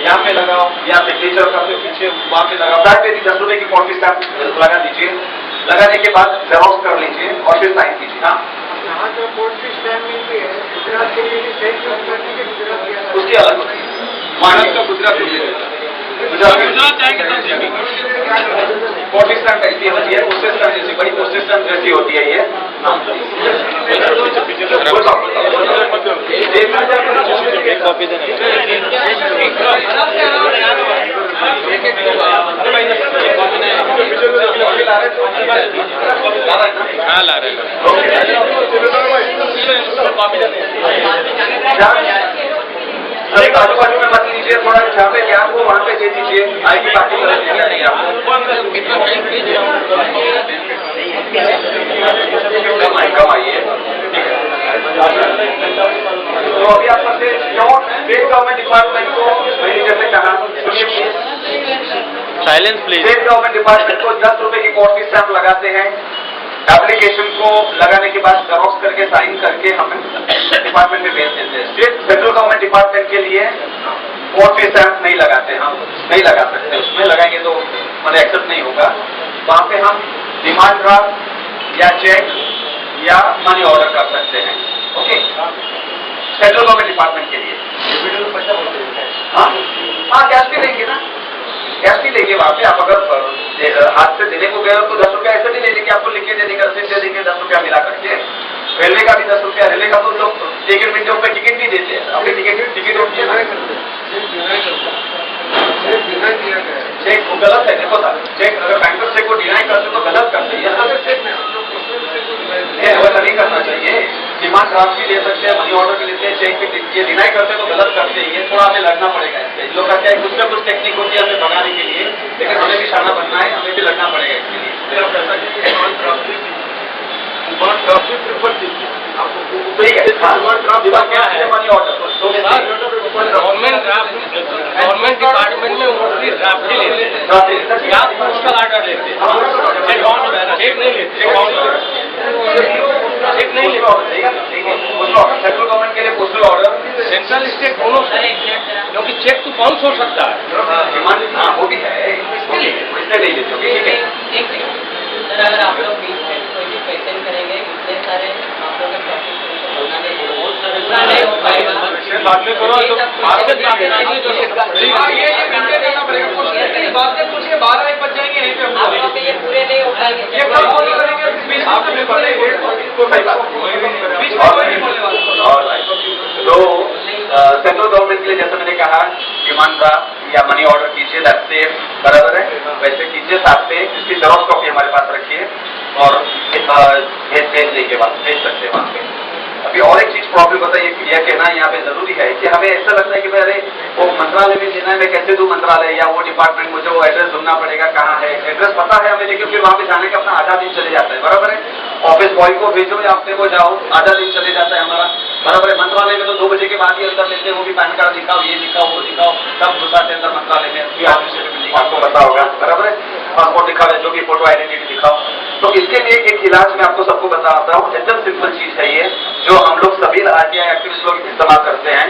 यहाँ पे लगाओ, या सिग्नेचर करते पीछे वहां पे लगाओ, साइड पे भी 10 रुपए की कोर्ट फीस स्टैंप लगा दीजिए। लगाने के बाद जेरोक्स कर लीजिए और फिर साइन कीजिए। हाँ, यहाँ जो कोर्ट की स्टैम्प मिलती है गुजरात के लिए भी सेम यूज करने के गुजरात की उसकी अलग होती है, महाराष्ट्र का गुजरात गुजरात जाएंगे तब कोर्ट स्टैंप कैसी होती है, पोस्टेज स्टैंप जैसी, बड़ी पोस्टेज स्टैंप जैसी होती है ये। कॉपी देने हाँ ला रहे आजू बाजू में मत लीजिए, थोड़ा जहाँ पे गैप हो वहाँ पे दे दीजिए, आएगी बाकी नहीं आपको कम आइए। तो अभी आप सबसे स्टेट गवर्नमेंट डिपार्टमेंट को मैंने जैसे कहा, सुनिए silence please. State government department को 10 रुपए की कोर्ट फीस स्टैंप लगाते हैं। एप्लीकेशन को लगाने के बाद जेरोक्स करके साइन करके हम डिपार्टमेंट में भेज देते हैं। स्टेट सेंट्रल गवर्नमेंट डिपार्टमेंट के लिए कोर्ट फीस स्टैंप नहीं लगाते, हम नहीं लगा सकते, उसमें लगाएंगे तो मतलब एक्सेप्ट नहीं होगा, वहां पे हम डिमांड ड्राफ्ट या चेक या मनी ऑर्डर कर सकते हैं। ओके, सेंट्रल गवर्नमेंट डिपार्टमेंट के लिए। हाँ, कैश भी लेंगे ना, कैश भी लेंगे वहां पे। आप अगर हाथ से देने को गए हो तो 10 रुपया ऐसे भी ले लेंगे, आपको लिख के दे देंगे, रसीद दे देंगे 10 रुपया मिला करके। रेलवे का भी 10 रुपया, रेलवे का तो लोग 1 मिनट पे टिकट भी देते हैं, अपनी टिकट होती है ना। चेक गलत है, देखो सर, चेक अगर बैंकर चेक को डिनाई करते तो गलत करते हैं, ऐसा नहीं करना चाहिए। डिमांड ड्राफ्ट भी ले सकते हैं, मनी ऑर्डर भी लेते हैं, चेक भी ये डिनाई करते हैं तो गलत करते हैं। ये थोड़ा हमें लड़ना पड़ेगा इससे। इन लोग का क्या है, कुछ ना कुछ टेक्निक होती है हमें भगाने के लिए, लेकिन हमें भी शाना बनना है, हमें भी लड़ना पड़ेगा इसके लिए। ठीक है, मनी ऑर्डर गवर्नमेंट डिपार्टमेंट में मोस्टली ड्राफ्ट ही लेते हैं या पोस्टल ऑर्डर लेते हैं, चेक नहीं लेते, चेक नहीं लेते। सेंट्रल गवर्नमेंट के लिए पोस्टल ऑर्डर, सेंट्रल स्टेट दोनों से, क्योंकि चेक तो बाउंस हो सकता है। डिमांड हाँ वो भी है, इसलिए नहीं लेते। ठीक है, एक सेकंड सर, अगर आप लोग बीच में कोई भी क्वेश्चन करेंगे, इतने सारे आप लोग के टॉपिक नहीं हो पाएगा। बाद में करो तो बातें पूछिए, 12 बज जाएंगे यहीं पे। आप लोग के ये पूरे नहीं हो पाएंगे। ये कब फॉलो करेंगे? तो सेंट्रल गवर्नमेंट के लिए जैसे मैंने कहा, डिमांड ड्राफ्ट या मनी ऑर्डर कीजिए, दैट्स सेफ, बराबर है, वैसे कीजिए। साथ में इसकी जेरॉक्स कॉपी हमारे पास रखिए और भेज देंगे, भेज सकते हैं वहां पे। अभी और एक चीज प्रॉब्लम बताइए, यह कहना यहाँ पे जरूरी है कि हमें ऐसा लगता है कि भाई अरे वो मंत्रालय में देना है, मैं कैसे दूं मंत्रालय या वो डिपार्टमेंट, मुझे वो एड्रेस ढूंढना पड़ेगा, कहाँ है एड्रेस पता है हमें, लेकिन फिर वहां पे जाने का अपना आधा दिन चले जाता है, बराबर है। ऑफिस बॉय को भेजो या अपने को जाओ, आधा दिन चले जाता है हमारा, बराबर है। मंत्रालय में तो 2 बजे के बाद ही अंदर लेते हैं, वो भी पैन कार्ड दिखाओ, ये दिखाओ, वो दिखाओ, तब घुसाते अंदर मंत्रालय में। आपको पता होगा, बराबर है, पासपोर्ट दिखाओ, जो भी फोटो आइडेंटिटी दिखाओ। तो इसके लिए एक इलाज मैं आपको सबको बताता हूँ, एकदम सिंपल चीज है ये, जो हम लोग सभी आरटीआई एक्टिविस्ट लोग इस्तेमाल करते हैं।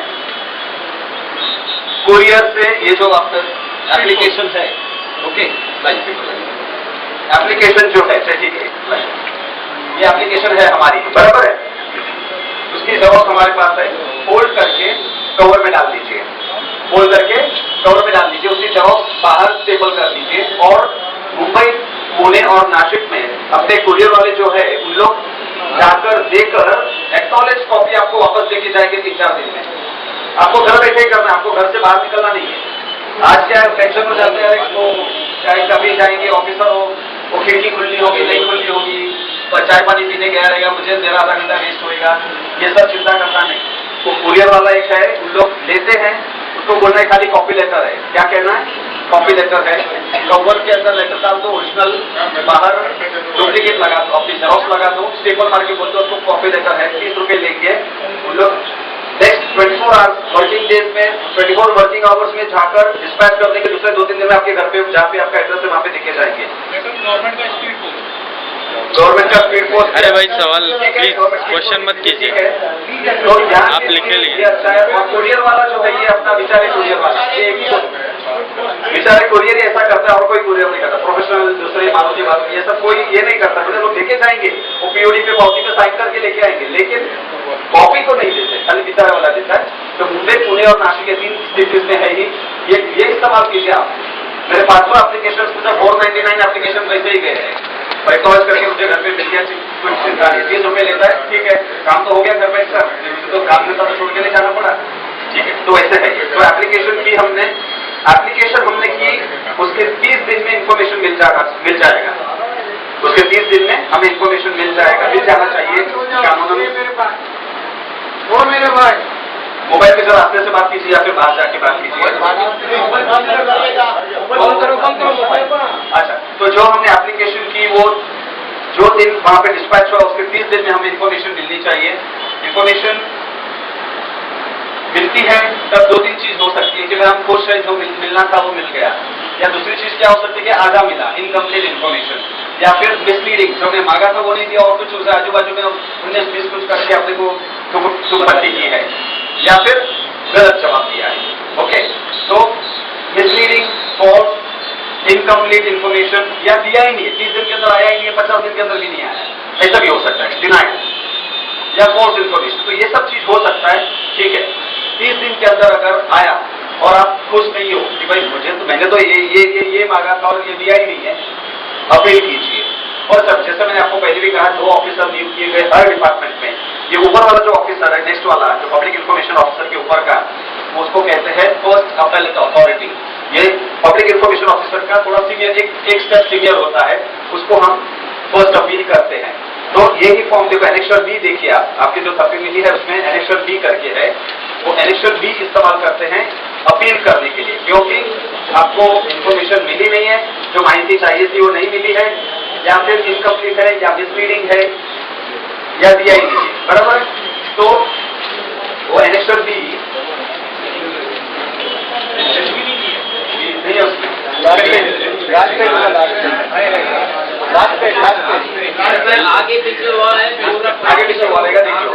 कुरियर से ये जो आपका एप्लीकेशन है, ओके, एप्लीकेशन जो है, ठीक है, ये एप्लीकेशन है हमारी, बराबर है, उसकी जेरॉक्स हमारे पास है, फोल्ड करके कवर में डाल दीजिए, फोल्ड करके कवर में डाल दीजिए, उसकी जेरॉक्स बाहर स्टेबल कर दीजिए और मुंबई, पुणे और नासिक में अपने कुरियर वाले जो है उन लोग जाकर देकर एक्नॉलेज कॉपी आपको वापस देके जाएंगे 3-4 दिन में। आपको घर बैठे ही करना है, आपको घर से बाहर निकलना नहीं है। आज क्या टेंशन हो जाते हैं तो चाहे कभी जाएंगे ऑफिसर हो, वो खिड़की खुलनी होगी नहीं खुलनी होगी, चाय पानी पीने गया रहेगा, मुझे मेरा आधा घंटा वेस्ट होएगा, ये सब चिंता करना नहीं। वो कुरियर वाला एक है, उन लोग लेते हैं, उसको बोलना है खाली कॉपी लेटर है, क्या कहना है, कॉपी लेटर है, कवर के अंदर लेटर डाल दो, ओरिजिनल बाहर डुप्लीकेट लगा दो, अपनी जेरॉक्स लगा दो, स्टेपल मार के बोल दो उसको कॉपी लेटर है, 30 रुपए लेंगे उन लोग। नेक्स्ट 24 आवर्स वर्किंग डेज में, 24 वर्किंग आवर्स में जाकर डिस्पैच करने के दूसरे 2-3 दिन में आपके घर पे जहाँ पे आपका एड्रेस है वहाँ पे दिखे जाएंगे। गवर्नमेंट का स्पीड पोस्ट। अरे भाई सवाल प्लीज क्वेश्चन मत कीजिए, तो आप लिखे लीजिए। अच्छा है, और कुरियर वाला जो है ये अपना विचारे कुरियर वाला, बेचारे कुरियर ऐसा करता है और कोई कुरियर नहीं करता, प्रोफेशनल दूसरे मारुति ये सब कोई ये नहीं करता, मतलब लोग लेके जाएंगे, वो पीओडी पे पावती पे साइन करके लेके आएंगे, लेकिन कॉपी को नहीं देते, खाली बेचारा वाला देता है। तो मुंबई, पुणे और नासिक के 3 सिटीज में है ही, ये इस्तेमाल कीजिए आप। मेरे 500 एप्लीकेशन 499 एप्लीकेशन वैसे ही गए हैं, रिक्वेस्ट करके मुझे घर पे मिल गया, कुछ चिंता नहीं, 30 रुपए लेता है, ठीक है, काम तो हो गया घर पे सर, तो काम में तो छोड़ के नहीं जाना पड़ा, ठीक है। तो ऐसे है, तो एप्लीकेशन की हमने की, उसके 30 दिन में इंफॉर्मेशन मिल जाएगा, उसके 30 दिन में हमें इंफॉर्मेशन मिल जाना चाहिए कानून। मेरे भाई मोबाइल पे जरा अपने से बात कीजिए या फिर बाहर जाके बात कीजिए। अच्छा, तो जो हमने एप्लीकेशन की वो जो दिन वहां पे डिस्पैच हुआ उसके 30 दिन में हमें इंफॉर्मेशन मिलनी चाहिए। इंफॉर्मेशन मिलती है तब 2-3 चीज हो सकती है कि हम खुश है, जो मिलना था वो मिल गया, या दूसरी चीज क्या हो सकती है कि आधा मिला, इनकम्प्लीट इन्फॉर्मेशन, या फिर मिसलीडिंग, जो हमने मांगा था वो नहीं दिया और कुछ उसे आजू बाजू में 19-20 कुछ करके अपने को दुपट्टी की है, या फिर गलत जवाब दिया है। ओके, तो मिसलीडिंग, फॉल्स इनकम्प्लीट इन्फॉर्मेशन या दिया ही नहीं है, 30 दिन के अंदर आया ही नहीं है, 50 दिन के अंदर भी नहीं आया है, ऐसा भी हो सकता है, डिनाइड या फॉल्स इन्फॉर्मेशन, तो ये सब चीज हो सकता है। ठीक है, 30 दिन के अंदर अगर आया और आप खुश नहीं हो कि भाई मुझे तो मैंने तो ये मांगा था और ये दिया ही नहीं है, अपील कीजिए। और सब जैसे मैंने आपको पहले भी कहा, 2 ऑफिसर नियुक्त किए गए हर डिपार्टमेंट में। ये ऊपर वाला जो ऑफिसर है, नेक्स्ट वाला जो पब्लिक इन्फॉर्मेशन ऑफिसर के ऊपर का, उसको कहते हैं फर्स्ट अपेलेट अथॉरिटी। ये पब्लिक इन्फॉर्मेशन ऑफिसर का थोड़ा सीनियर, एक स्टेप सीनियर होता है, उसको हम फर्स्ट अपील करते हैं। तो यही फॉर्म देखो, एनेक्सर बी देखिए आपकी जो कॉपी मिली है उसमें एनेक्सर बी करके है, वो एनेक्सर बी इस्तेमाल करते हैं अपील करने के लिए, क्योंकि आपको इन्फॉर्मेशन मिली नहीं है, जो माहिती चाहिए थी वो नहीं मिली है, या फिर इनकम्प्लीट है, या मिसलीडिंग है, या दिया ही नहीं है, बराबर। तो वो एनेक्सर बी नहीं है उसमें, आगे पीछे हुआ है, आगे पीछे हुआ रहेगा, देख लो।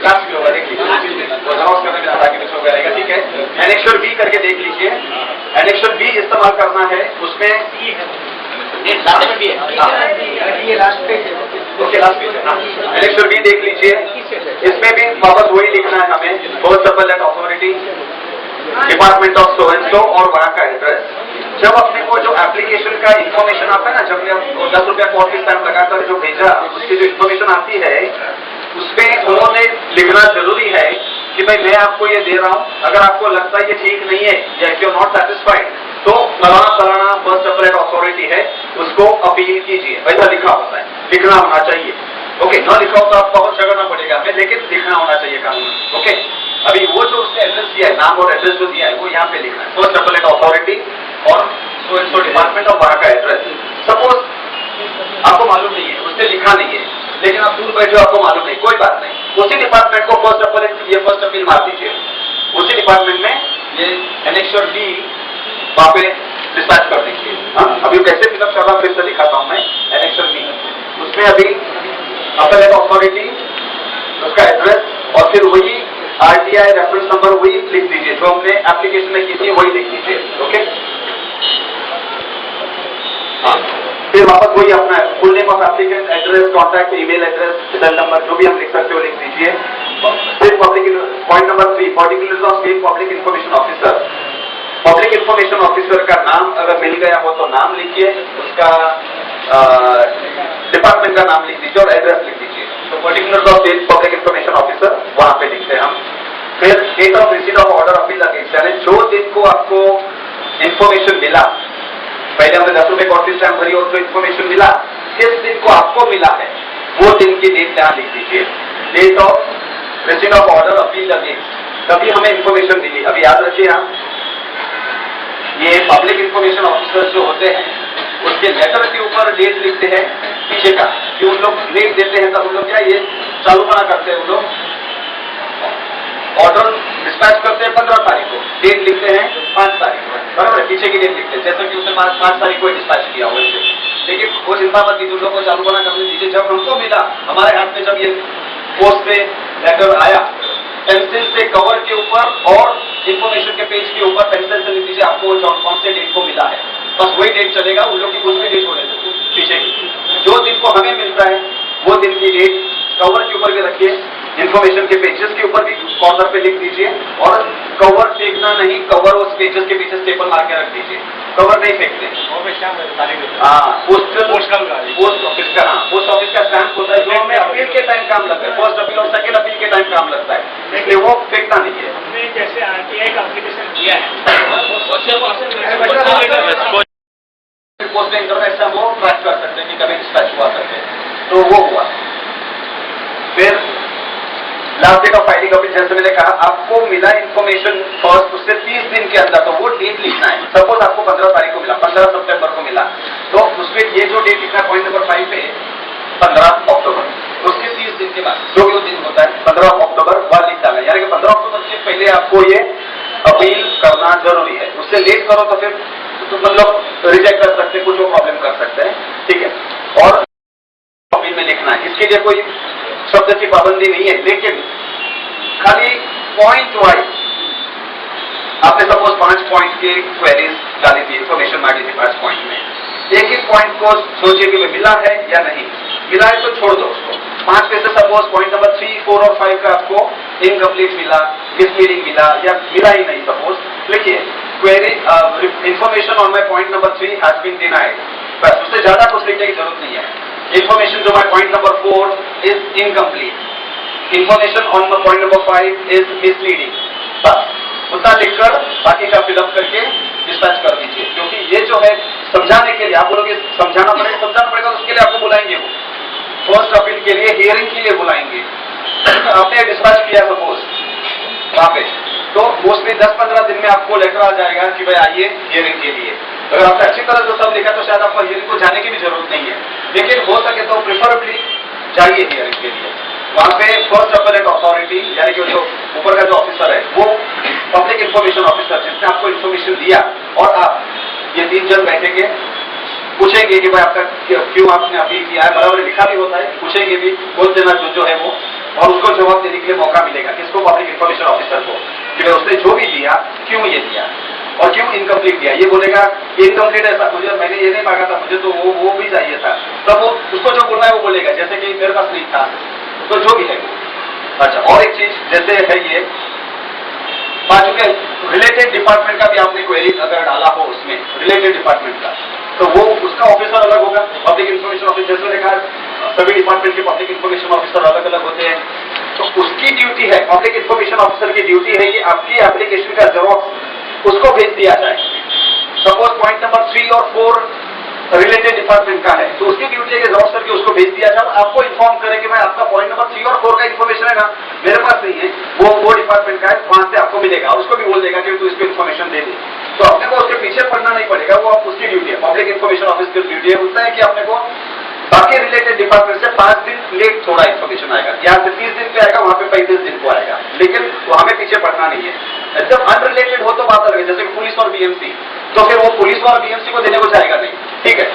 लास्ट में होगा, देख लीजिए, करने में आगे पीछे होगा रहेगा। ठीक है, एनेक्सर बी करके देख लीजिए, एनेक्सर बी इस्तेमाल करना है, उसमें last page okay, last page है, एनेक्सर बी देख लीजिए, इसमें भी वापस वही लिखना है हमें, first appellate authority, department of so and सो, और वहां का एड्रेस। जब अपने को जो एप्लीकेशन का इन्फॉर्मेशन आता है ना, जब हमने 10 रुपया का ऑफिस टाइम लगाकर जो भेजा, उसकी जो इन्फॉर्मेशन आती है, उसमें उन्होंने लिखना जरूरी है कि भाई मैं आपको ये दे रहा हूं, अगर आपको लगता है ये ठीक नहीं है या if you are not satisfied, तो फलाना फर्स्ट अपेलेट अथॉरिटी है, उसको अपील कीजिए, वैसा लिखा होता है, लिखना होना चाहिए। ओके, न लिखा हो तो आपको बहुत झगड़ना पड़ेगा हमें, लेकिन लिखना होना चाहिए कानून। ओके, अभी वो जो उसने एड्रेस दिया है, नाम और एड्रेस जो दिया है, वो यहाँ पे लिखना है, फर्स्ट अपेलेट अथॉरिटी और सो एंड सो डिपार्टमेंट और वहां का एड्रेस। सपोज आपको मालूम नहीं है, उसने लिखा नहीं है, लेकिन आप दूर बैठे हो, आपको मालूम नहीं, कोई बात नहीं, उसी डिपार्टमेंट को फर्स्ट अपेलेट, ये फर्स्ट अपील मार दीजिए, उसी डिपार्टमेंट में ये एनेक्सर बी वहां पे डिस्पैच कर दीजिए। हाँ, अभी कैसे फिलअप कर रहा, फिर से दिखाता हूं मैं, एनेक्सर बी, उसमें अभी अपेलेट अथॉरिटी, उसका एड्रेस, और फिर वही आरटीआई रेफरेंस नंबर वही लिख दीजिए, जो हमने एप्लीकेशन में की थी वही लिख दीजिए। ओके, हाँ, फिर वापस वही अपना full name of applicant, address, contact, email address, cell number, जो भी हम लिख सकते हो लिख दीजिए। फिर public point number 3, particulars of state public information officer, public information officer का नाम अगर मिल गया हो तो नाम लिखिए, उसका डिपार्टमेंट का नाम लिख दीजिए और एड्रेस लिख दीजिए। तो particulars of state public information officer वहां पे लिखते हैं हम। फिर date of receipt of order appeal against, यानी जो दिन को आपको इन्फॉर्मेशन मिला, पहले हमने 10 रुपए का ऑफिस टाइम भरी और जो इन्फॉर्मेशन मिला, किस दिन को आपको मिला है, वो दिन की डेट यहाँ लिख दीजिए, date of receipt of order appeal against, तभी हमें इन्फॉर्मेशन मिली। अभी याद रखिए आप, ये पब्लिक इन्फॉर्मेशन ऑफिसर्स जो होते हैं, उसके लेटर के ऊपर डेट लिखते हैं पीछे का, कि उन लोग डेट देते हैं तब उन लोग क्या ये चालू बना करते हैं, उन लोग ऑर्डर डिस्पैच करते हैं 15 तारीख को, डेट लिखते हैं 5 तारीख को, बराबर है, पीछे की डेट लिखते हैं, जैसे कि उसने 5 तारीख को डिस्पैच किया हो ऐसे। लेकिन वो चिंता मत कीजिए, उन लोग को चालू बना करने दीजिए। जब हमको मिला, हमारे हाथ में जब ये पोस्ट पे लेटर आया, पेंसिल से कवर के ऊपर और इन्फॉर्मेशन के पेज के ऊपर पेंसिल से लिख दीजिए आपको कौन से डेट को मिला है, बस वही डेट चलेगा, उन लोग की कुछ भी डेट होने पीछे की, जो दिन को हमें मिलता है वो दिन की डेट कवर के ऊपर भी रखिए, इन्फॉर्मेशन के पेजेस के ऊपर भी कॉर्नर पे लिख दीजिए, और कवर फेंकना नहीं, कवर उस पेजेस के पीछे स्टेपल मार के रख दीजिए, कवर नहीं फेंकते। हाँ, पोस्ट ऑफिस का, हाँ, पोस्ट ऑफिस का स्टैंप होता है, जो हमें अपील के टाइम काम लगता है, फर्स्ट अपील और सेकेंड अपील के टाइम काम लगता है, इसलिए वो फेंकना नहीं है। हमने जैसे आरटीआई का एप्लीकेशन किया है, पोस्ट इंटरनेट से हम वो ट्रैक कर सकते हैं कि कभी डिस्पैच हुआ करके, तो वो हुआ। फिर last date of filing appeal, जैसे मैंने कहा, आपको मिला इन्फॉर्मेशन फर्स्ट, उससे 30 दिन के अंदर, तो वो डेट लिखना है। सपोज आपको 15 तारीख को मिला, 15 सितंबर को मिला, तो उसमें ये जो डेट लिखना है पॉइंट नंबर 5 पे 15 अक्टूबर, उसके 30 दिन के बाद जो भी वो दिन होता है 15 अक्टूबर वह लिख डालना, यानी कि 15 अक्टूबर से पहले आपको ये अपील करना जरूरी है। उससे लेट करो तो फिर तो मतलब रिजेक्ट कर सकते हैं, कुछ वो प्रॉब्लम कर सकते हैं। ठीक है, और अपील में लिखना है, इसके लिए कोई शब्द की पाबंदी नहीं है, लेकिन खाली पॉइंट वाइज आपने सपोज 5 पॉइंट की क्वेरीज डाली थी, इन्फॉर्मेशन मांगी थी 5 पॉइंट में, एक एक पॉइंट को सोचिए कि मिला है या नहीं, मिला है तो छोड़ दो उसको। 5 में से सपोज पॉइंट नंबर 3, 4 और 5 का आपको इनकम्प्लीट मिला, मिसलीडिंग मिला या मिला ही नहीं सपोज, लिखिए query information on my point number 3 has been denied, बस उससे ज्यादा कुछ लिखने की जरूरत नहीं है। इन्फॉर्मेशन जो माई point number 4 is incomplete, information on my point number 5 is misleading, बस उतना लिखकर बाकी का फिलअप करके डिस्पैच कर दीजिए। क्योंकि ये जो है समझाने के लिए आप बोलोगे समझाना पड़ेगा तो उसके लिए आपको बुलाएंगे, वो फर्स्ट अपील के लिए हियरिंग के लिए बुलाएंगे। आपने डिस्पैच किया सपोज वहां पे, तो मोस्टली 10-15 दिन में आपको लेटर आ जाएगा कि भाई आइए हियरिंग के लिए। अगर आपने अच्छी तरह से सब लिखा तो शायद आपको हियरिंग को जाने की भी जरूरत नहीं है, लेकिन हो सके तो प्रिफरेबली जाइए हियरिंग के लिए। वहां पे फर्स्ट अपीलेट अथॉरिटी यानी कि जो ऊपर का जो ऑफिसर है वो पब्लिक इंफॉर्मेशन ऑफिसर जिसने आपको इन्फॉर्मेशन दिया, और आप ये 3 जन बैठेंगे, पूछेंगे कि भाई आपका क्यों आपने अपील किया है, बराबर लिखा भी होता है, पूछेंगे भी, बोल देना जो है वो, और उसको जवाब देने के लिए मौका मिलेगा किसको, पब्लिक इंफॉर्मेशन ऑफिसर को, कि भाई उसने जो भी दिया क्यों ये दिया और क्यों इनकम्प्लीट दिया। ये बोलेगा इनकम्प्लीट ऐसा मुझे मैंने ये नहीं मांगा था, मुझे तो वो भी चाहिए था, तब वो उसको जो बोलना है वो बोलेगा, जैसे कि मेरे पास नहीं था, तो जो भी है। अच्छा, और एक चीज जैसे है ये बाजू के रिलेटेड डिपार्टमेंट का भी आपने क्वेरी अगर डाला हो उसमें रिलेटेड डिपार्टमेंट का, तो वो उसका ऑफिसर अलग होगा, पब्लिक इंफॉर्मेशन ऑफिसर, जैसे मैंने कहा सभी डिपार्टमेंट के पब्लिक इंफॉर्मेशन ऑफिसर अलग अलग होते हैं, तो उसकी ड्यूटी है, पब्लिक इंफॉर्मेशन ऑफिसर की ड्यूटी है कि आपकी एप्लीकेशन का जेरॉक्स उसको भेज दिया जाए। सपोज पॉइंट नंबर 3 और 4 रिलेटेड डिपार्टमेंट का है, तो उसकी ड्यूटी है कि जेरॉक्स करके उसको भेज दिया जाए, आपको इन्फॉर्म करे कि भाई आपका पॉइंट नंबर 3 और 4 का इन्फॉर्मेशन है ना, मेरे पास नहीं है, वो डिपार्टमेंट का है, वहां से आपको मिलेगा, और उसको भी बोल देगा कि तू इसको इन्फॉर्मेशन दे दे। तो अपने को उसके पीछे पड़ना नहीं पड़ेगा, वो आप उसकी ड्यूटी है, पब्लिक इंफॉर्मेशन ऑफिस की ड्यूटी है, होता है कि अपने को बाकी रिलेटेड डिपार्टमेंट से 5 दिन लेट थोड़ा इन्फॉर्मेशन आएगा, यहाँ से 30 दिन पे आएगा, वहां पे 35 दिन को आएगा, लेकिन वो हमें पीछे पड़ना नहीं है। जब अनरिलेटेड हो तो बात अलग है, जैसे पुलिस और बीएमसी, तो फिर वो पुलिस और बीएमसी को देने को जाएगा नहीं, ठीक है,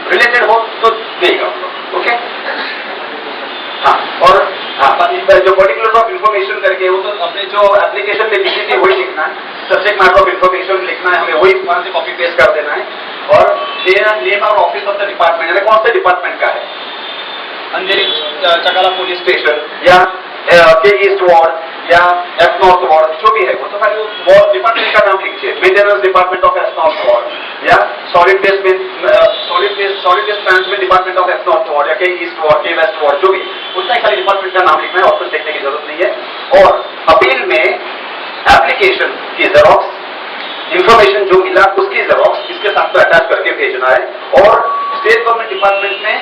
रिलेटेड हो तो देगा उसको, ओके। हाँ, और हाँ, जो पर्टिकुलर ऑफ इन्फॉर्मेशन करके वो तो अपने जो एप्लीकेशन में लिखी थी वही लिखना है, सब्जेक्ट मैटर ऑफ इन्फॉर्मेशन लिखना है, हमें वही वहां से कॉपी पेस्ट कर देना है, और नेम और ऑफिस ऑफ द डिपार्टमेंट, यानी कौन से डिपार्टमेंट का है, अंधेरी चकाला पुलिस स्टेशन या के ईस्ट वार्ड या एफ नॉर्थ वार्ड, जो भी है वो तो पहले वो डिपार्टमेंट का नाम लिखिए, maintenance department of F north ward या solid waste management department of F north ward या K east ward, K west ward, जो भी उतना ही खाली डिपार्टमेंट का नाम लिखना है, ऑफिस लिखने की जरूरत नहीं है। और अपील में एप्लीकेशन की जेरॉक्स, इंफॉर्मेशन जो मिला उसकी जेरॉक्स इसके साथ में अटैच करके भेजना है, और स्टेट गवर्नमेंट डिपार्टमेंट में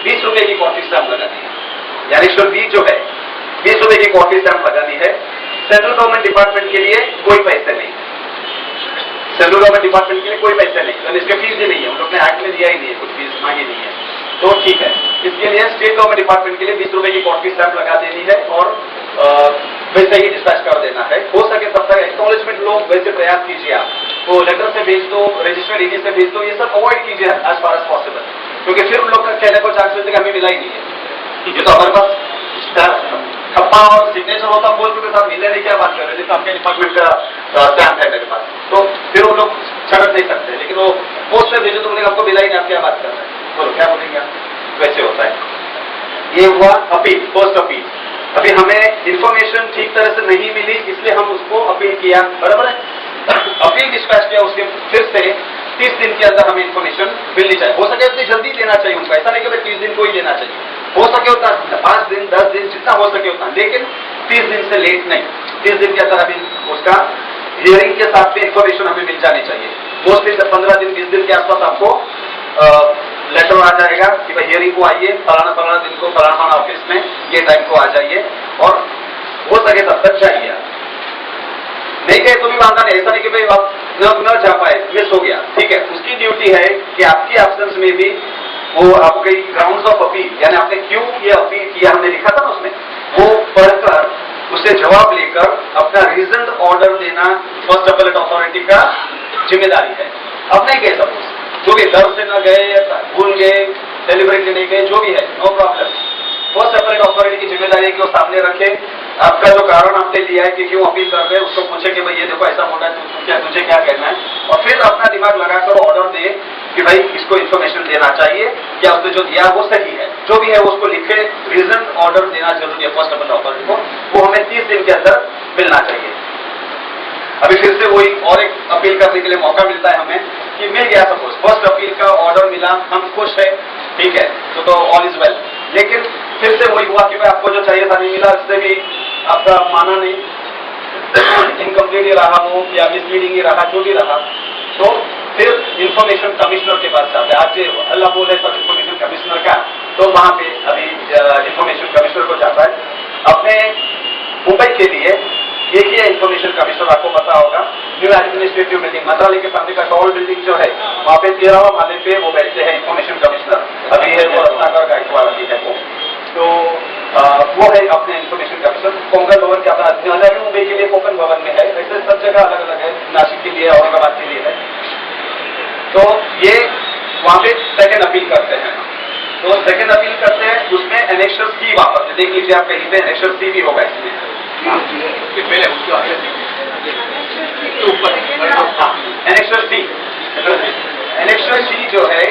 20 रुपए की कॉफी स्टैंप लगानी है, यानी 120 जो है 20 रुपए की कॉफी स्टैंप लगानी है। सेंट्रल गवर्नमेंट डिपार्टमेंट के लिए कोई पैसे नहीं, सेंट्रल गवर्नमेंट डिपार्टमेंट के लिए कोई पैसे नहीं, तो इसके फीस भी नहीं है, हम लोग ने एक्ट में दिया ही नहीं है, कुछ फीस मांगी नहीं है, तो ठीक है। इसके लिए स्टेट गवर्नमेंट डिपार्टमेंट के लिए 20 रुपए की कॉफी स्टैंप लगा देनी है, और वैसे ही डिस्पैच कर देना है। हो सके तब तक एक्नॉलेजमेंट लो, वैसे प्रयास कीजिए आप, तो लेटर से भेज दो, रजिस्टर्ड ईडी से भेज दो, ये सब अवॉइड कीजिए एज फार एज पॉसिबल, क्योंकि फिर उन लोग का कहने को चांस मिलता है हमें मिला ही नहीं है, ये तो हमारे पास खप्पा और सिग्नेचर होता, बोल के साथ मिलने नहीं, क्या बात कर रहे थे, तो आपके डिपार्टमेंट का स्टैंप है मेरे पास, तो फिर वो लोग छड़क नहीं सकते, लेकिन वो पोस्ट में भेजो तो बोलेंगे आपको मिला ही नहीं, आप क्या बात कर रहे हैं, बोलो क्या बोलेंगे आप, वैसे होता है। ये हुआ अपील, फर्स्ट अपील। अभी हमें इंफॉर्मेशन ठीक तरह से नहीं मिली, इसलिए हम उसको अपील किया, बराबर है, अपील डिस्पैच किया, उसके फिर से 30 दिन के अंदर हमें इंफॉर्मेशन मिलनी चाहिए, हो सके उतनी जल्दी देना चाहिए उनको, ऐसा नहीं कि 30 दिन को ही देना चाहिए, हो सके उतना 5 दिन 10 दिन जितना हो सके उतना, लेकिन 30 दिन से लेट नहीं, 30 दिन के अंदर अभी उसका हियरिंग के साथ में इंफॉर्मेशन हमें मिल जानी चाहिए। मोस्टली 15 दिन 20 दिन के आसपास आपको लेटर आ जाएगा कि भाई हियरिंग को आइए, फलाना दिन को फलाना ऑफिस में ये टाइम को आ जाइए, और हो सके तब तक जाइए, नहीं गए तो भी वादा नहीं, ऐसा नहीं कि भाई आप न जा पाए, मिस हो गया, ठीक है, उसकी ड्यूटी है कि आपकी एब्सेंस में भी वो आपके ग्राउंड्स ऑफ अपील, यानी आपने क्यों ये अपील किया हमने लिखा था ना उसमें, वो पढ़कर उससे जवाब लेकर अपना रीजन ऑर्डर देना फर्स्ट अपीलेट अथॉरिटी का जिम्मेदारी है। अब नहीं गए सब जो भी डर से न गए, भूल गए, डिलीवरी के नहीं गए, जो भी है, no problem, first appellate authority की जिम्मेदारी है कि वो सामने रखे, आपका जो कारण आपने लिया है कि क्यों अपील कर रहे हैं उसको पूछे कि भाई ये देखो ऐसा मोटा तुझे क्या कहना है, और फिर अपना दिमाग लगाकर ऑर्डर दे कि भाई इसको इन्फॉर्मेशन देना चाहिए, क्या उसने जो दिया वो सही है, जो भी है उसको लिखे, रीजन ऑर्डर देना जरूरी है फर्स्ट लेवल अथॉरिटी को, वो हमें 30 दिन के अंदर मिलना चाहिए। अभी फिर से वही और एक अपील करने के लिए मौका मिलता है हमें कि मिल गया, सपोज फर्स्ट अपील का ऑर्डर मिला, हम खुश है, ठीक है, तो ऑल इज वेल, लेकिन फिर से वही हुआ कि भाई आपको जो चाहिए था नहीं मिला, इससे भी आपका माना नहीं, इनकम्प्लीट ही रहा वो, या मिसलीडिंग ही रहा, जो भी रहा, तो फिर इंफॉर्मेशन कमिश्नर के पास जाते हैं। आज जो अल्लाह बोले सब इंफॉर्मेशन कमिश्नर का, तो वहां पे अभी इंफॉर्मेशन कमिश्नर को जाता है। अपने मुंबई के लिए एक ही इंफॉर्मेशन कमिश्नर, आपको पता होगा, न्यू एडमिनिस्ट्रेटिव बिल्डिंग मंत्रालय के सामने का टॉल बिल्डिंग जो है, वहां पे 13वां माले पे वो बैठते हैं इंफॉर्मेशन कमिश्नर, अभी है वो रत्नाकर गायकवाड़ अभी है वो, तो वो है अपने इंफॉर्मेशन कमिश्नर। कोंकण भवन का अपना नवी मुंबई के लिए कोंकण भवन में है, ऐसे सब जगह अलग अलग है, नासिक के लिए, औरंगाबाद के लिए है। तो ये वहां पे सेकेंड अपील करते हैं, तो सेकेंड अपील करते हैं, उसमें एनेक्सर सी वापस से देख लीजिए, आप कहीं पे एनेक्सर सी भी होगा इसमें, पहले उसको आगे एनेक्सर सी, एनेक्सर सी जो है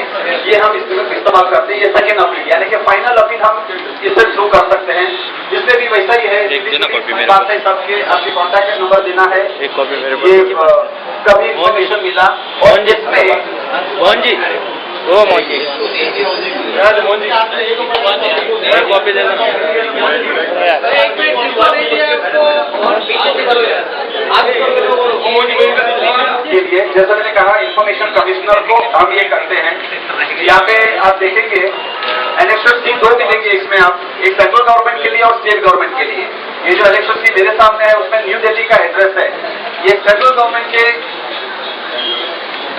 ये हम इस्तेमाल करते हैं, ये सेकेंड अपील, यानी कि फाइनल अपील हम इससे थ्रू कर सकते हैं। इसमें भी वैसा ही है, बात है सबके, आपके कॉन्टैक्ट नंबर देना है, एक कॉपी मेरे ये कभी इन्फॉर्मेशन मिला, और जिसमें मोहन जी, ओ मोहन जी, कॉपी दे देना के लिए, जैसा मैंने कहा, इंफॉर्मेशन कमिश्नर को हम ये करते हैं। यहाँ पे आप देखेंगे एनेक्सर सी 2 मिलेंगे इसमें, आप एक सेंट्रल गवर्नमेंट के लिए और स्टेट गवर्नमेंट के लिए। ये जो एनेक्सर सी मेरे सामने है उसमें न्यू दिल्ली का एड्रेस है, ये सेंट्रल गवर्नमेंट के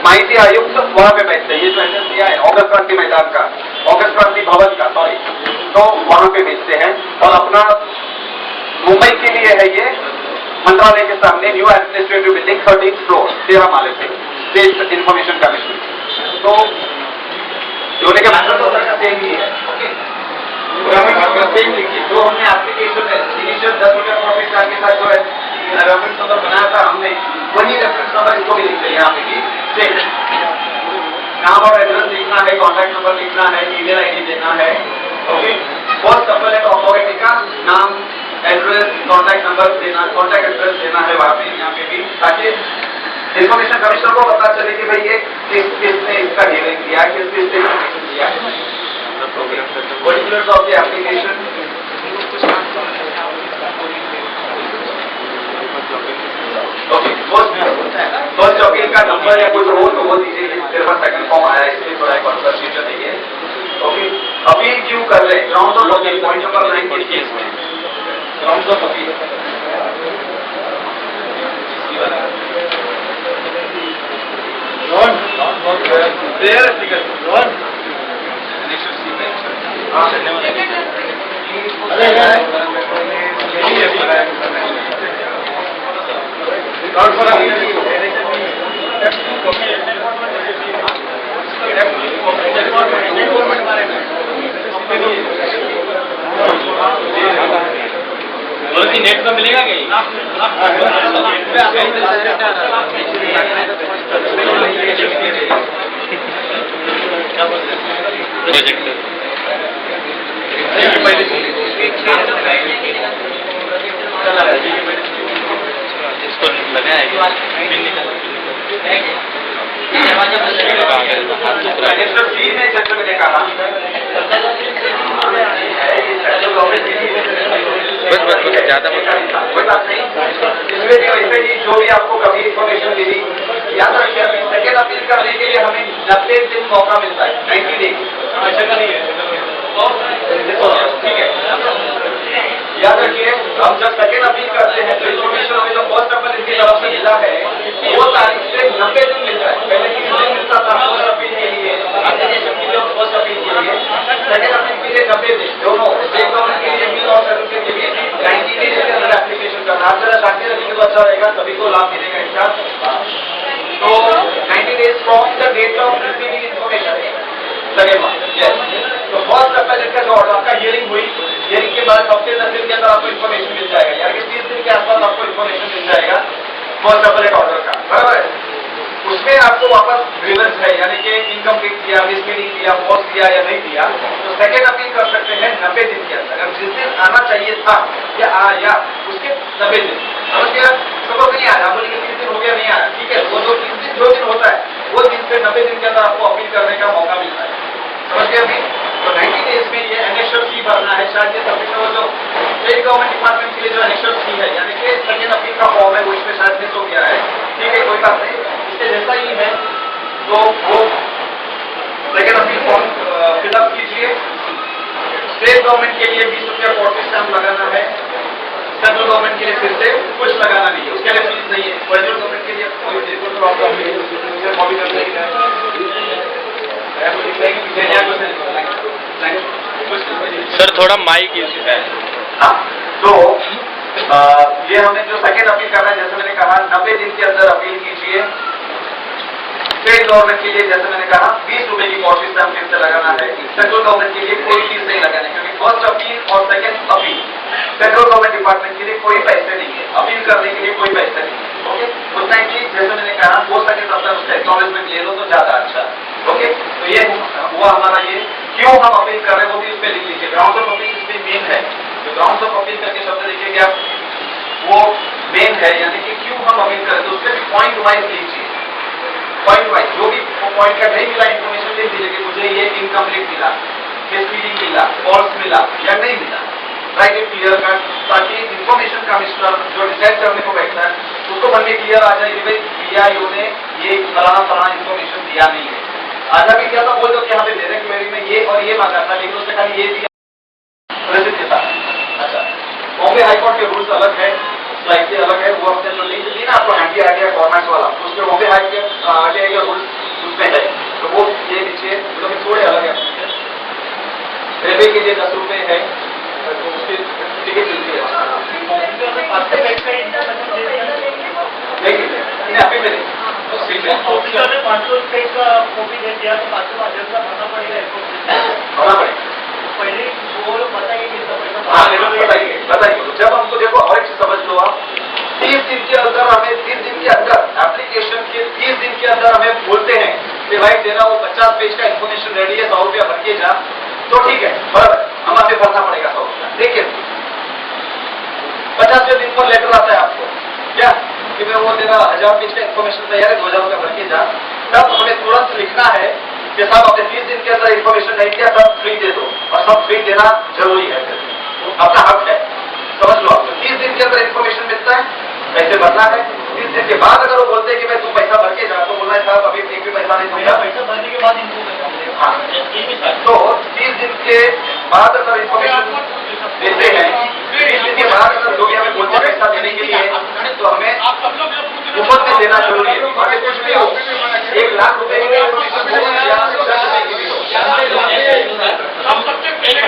माहिती आयुक्त वहां पे बैठते हैं, ये जो एड्रेस दिया है ऑगस्ट क्रांति मैदान का, ऑगस्ट क्रांति भवन का, सॉरी, तो वहां पे भेजते हैं। और अपना मुंबई के लिए है ये मंत्रालय के सामने new administrative building 13th floor, 13 माले पे, स्टेट इंफॉर्मेशन कमिश्नर। तो होने के बाद तो सेम ही है, सेम लिखिए, जो हमने एप्लीकेशन इनिशियल 10 रुपये प्रॉफिट के साथ जो है रेफरेंस नंबर बनाया था हमने, वही रेफरेंस नंबर इसको भी लिखते हैं यहाँ पे भी, नाम और एड्रेस लिखना है, कॉन्टैक्ट नंबर लिखना है, ईमेल आईडी देना है, ओके। फर्स्ट अपीलेट अथॉरिटी का नाम, एड्रेस, कॉन्टैक्ट नंबर देना, कॉन्टैक्ट एड्रेस देना है वहां पे, यहाँ पे भी, ताकि इंफॉर्मेशन कमिश्नर को पता चले कि भाई ये किसने इसका हियरिंग किया, किस इंफॉर्मेशन दिया है, particulars of the application. First appeal का नंबर या कुछ हो तो वो दीजिए, मेरे पास सेकंड फॉर्म आया है, इसलिए थोड़ा कंफ्यूजन नहीं है। ओके, अपील क्यों कर रहे हैं, ground of appeal, point number 9 के केस में ग्राउंड ऑफ अपील। नेट पर मिलेगा इसको लगाया जैसे मैंने कहा, बस ज्यादा कोई बात नहीं, इसमें भी वैसे ही जो भी आपको कभी इंफॉर्मेशन मिली, याद रखिए सेकेंड अपील करने के लिए हमें 90 दिन मौका मिलता है, 90 डेज, ठीक है। याद रखिए, हम जब सेकेंड अपील करते हैं तो इंफॉर्मेशन हमें जो फर्स्ट अपील इनकी तरफ से मिला है वो तारीख से 90 दिन मिलता है। पहले 30 दिन मिलता था फर्स्ट अपील के लिए, एप्लीकेशन के लिए और फर्स्ट अपील के लिए, सेकेंड अपील के लिए 90 दिन, दोनों स्टेट गवर्नमेंट के लिए भी और सेंट्रल के लिए 90 डेज के अंदर एप्लीकेशन करना। आप जरा जानते रखेंगे तो अच्छा रहेगा, सभी को लाभ मिलेगा इसका। तो 90 days from the date of receiving information, second one, yes. तो फर्स्ट अपील का जो ऑर्डर आपका हियरिंग हुई, हियरिंग के बाद हफ्ते 10 दिन के अंदर आपको इन्फॉर्मेशन मिल जाएगा, यानी कि 30 दिन के आसपास आपको इन्फॉर्मेशन मिल जाएगा फर्स्ट अपलेट ऑर्डर का, बराबर है। उसमें आपको वापस ग्रीवेंस है, यानी कि इनकम्प्लीट दिया, मिसलीडिंग दिया, फॉल्स दिया या नहीं दिया, तो सेकेंड अपील कर सकते हैं 90 दिन के अंदर। अगर जिस दिन आना चाहिए था या आया उसके 90 दिन, समझ गया। सपोज नहीं आया, बोलिए 30 दिन हो गया नहीं आया, ठीक है, वो जो 30 दिन जो दिन होता है वो दिन से 90 दिन के अंदर आपको अपील करने का मौका मिलता है, समझ गया अभी। तो 90 डेज में ये एनेक्सर सी भरना है, शायद ये सभी में वो जो स्टेट गवर्नमेंट डिपार्टमेंट के लिए जो एनेक्सर सी है, यानी कि सेकेंड अपील का फॉर्म है, वो इसमें शायद मिस हो गया है, ठीक है, कोई बात नहीं, इससे जैसा ही है तो वो सेकेंड अपील फॉर्म फिलअप कीजिए। स्टेट गवर्नमेंट के लिए 20 रुपया पोर्टल स्टैम्प लगाना है, सेंट्रल गवर्नमेंट के लिए फिर से कुछ लगाना नहीं है, उसके लिए फीस नहीं है। फेडरल गवर्नमेंट के लिए कोई सर थोड़ा माइक इश्यू है। हाँ, तो ये हमने जो सेकेंड अपील करना है, जैसे मैंने कहा 90 दिन के अंदर अपील कीजिए। स्टेट गवर्नमेंट के लिए जैसे मैंने कहा 20 रुपए की पोर्टल स्टैम्प फिर से लगाना है। सेंट्रल गवर्नमेंट के लिए कोई फीस नहीं लगाना है, क्योंकि फर्स्ट अपील और second appeal central government department के लिए कोई पैसे नहीं है, अपील करने के लिए कोई पैसे नहीं है। ओके, उतना ही कि जैसे मैंने कहा हो सके तब तक उसका एक्नॉलेजमेंट ले लो तो ज्यादा अच्छा। ओके, तो ये हुआ हमारा ये क्यों हम अपील कर रहे हैं वो भी उसमें लिख लीजिए। ग्राउंड ऑफ अपील इसमें मेन है, जो ग्राउंड ऑफ अपील करके शब्द देखिए क्या वो मेन है, यानी कि क्यों हम अपील करें, तो उसमें भी पॉइंट वाइज लीजिए। पॉइंट वाइज जो भी पॉइंट का नहीं मिला इन्फॉर्मेशन लिख दीजिए कि मुझे ये इनकम्प्लीट मिला, मिसलीडिंग मिला, फॉल्स मिला या नहीं मिला, राइट इट क्लियर कट, ताकि इन्फॉर्मेशन कमिश्नर जो डिसाइड करने को बैठता है उसको मन में क्लियर आ जाए कि भाई पीआईओ ने ये फलाना इन्फॉर्मेशन दिया नहीं है। आधा भी किया था, बोल दो कि यहाँ पे देने की क्वेरी में ये और ये मांगा था, लेकिन उसने खाली ये दिया रसीद के साथ। अच्छा, बॉम्बे हाईकोर्ट के रूल्स अलग है, स्लाइटली अलग है, वो हमने जो लिंक दी ना आपको हैंडी आइडिया गवर्नमेंट वाला, उसमें बॉम्बे आरटीआई का रूल्स उसमें है, तो वो ये नीचे मतलब थोड़े अलग है। रेलवे के लिए 10 रुपए है, तो उसकी टिकट मिलती है, लेकिन अभी में नहीं ऑफिसर ने 500 रुपए का कॉपी दे दिया तो 500 का भरना पड़ेगा, पहले वो बताइए कितना पैसा। हाँ, बताइए। जब हमको देखो और एक समझ लो आप, 30 दिन के अंदर हमें 30 दिन के अंदर एप्लीकेशन के 30 दिन के अंदर हमें बोलते हैं कि भाई तेरा वो 50 पेज का इन्फॉर्मेशन रेडी है, 100 रुपया भर के जा, तो ठीक है, बराबर हम हमें भरना पड़ेगा 100 रुपया। लेकिन 50वें दिन पर लेटर आता है आपको क्या कि मैं वो तेरा 1000 पेज का इन्फॉर्मेशन तैयार है, 2000 रुपया भर के जा, तब हमें तुरंत लिखना है कि साहब आपने 30 दिन के अंदर इन्फॉर्मेशन नहीं दिया, सब फ्री दे दो, और सब फ्री देना जरूरी है, अपना हक है, समझ लो आप। 30 दिन के अंदर इन्फॉर्मेशन मिलता है, पैसे भरना है। 30 दिन के बाद अगर वो बोलते हैं कि भाई तू पैसा भर के जा, तो बोलना है साहब अभी एक भी पैसा नहीं दूंगा, पैसा भरने के बाद इनको हाँ। तो 30 दिन के बाद अगर इन्फॉर्मेशन देते हैं, 30 दिन के बाद अगर जो भी हमें बोलते हैं पैसा देने के लिए, तो हमें मुफ्त में देना जरूरी है। और कुछ भी हो, 1 लाख रुपए की इन्फॉर्मेशन हो या 10 रुपए की भी हो, हम सबसे पहले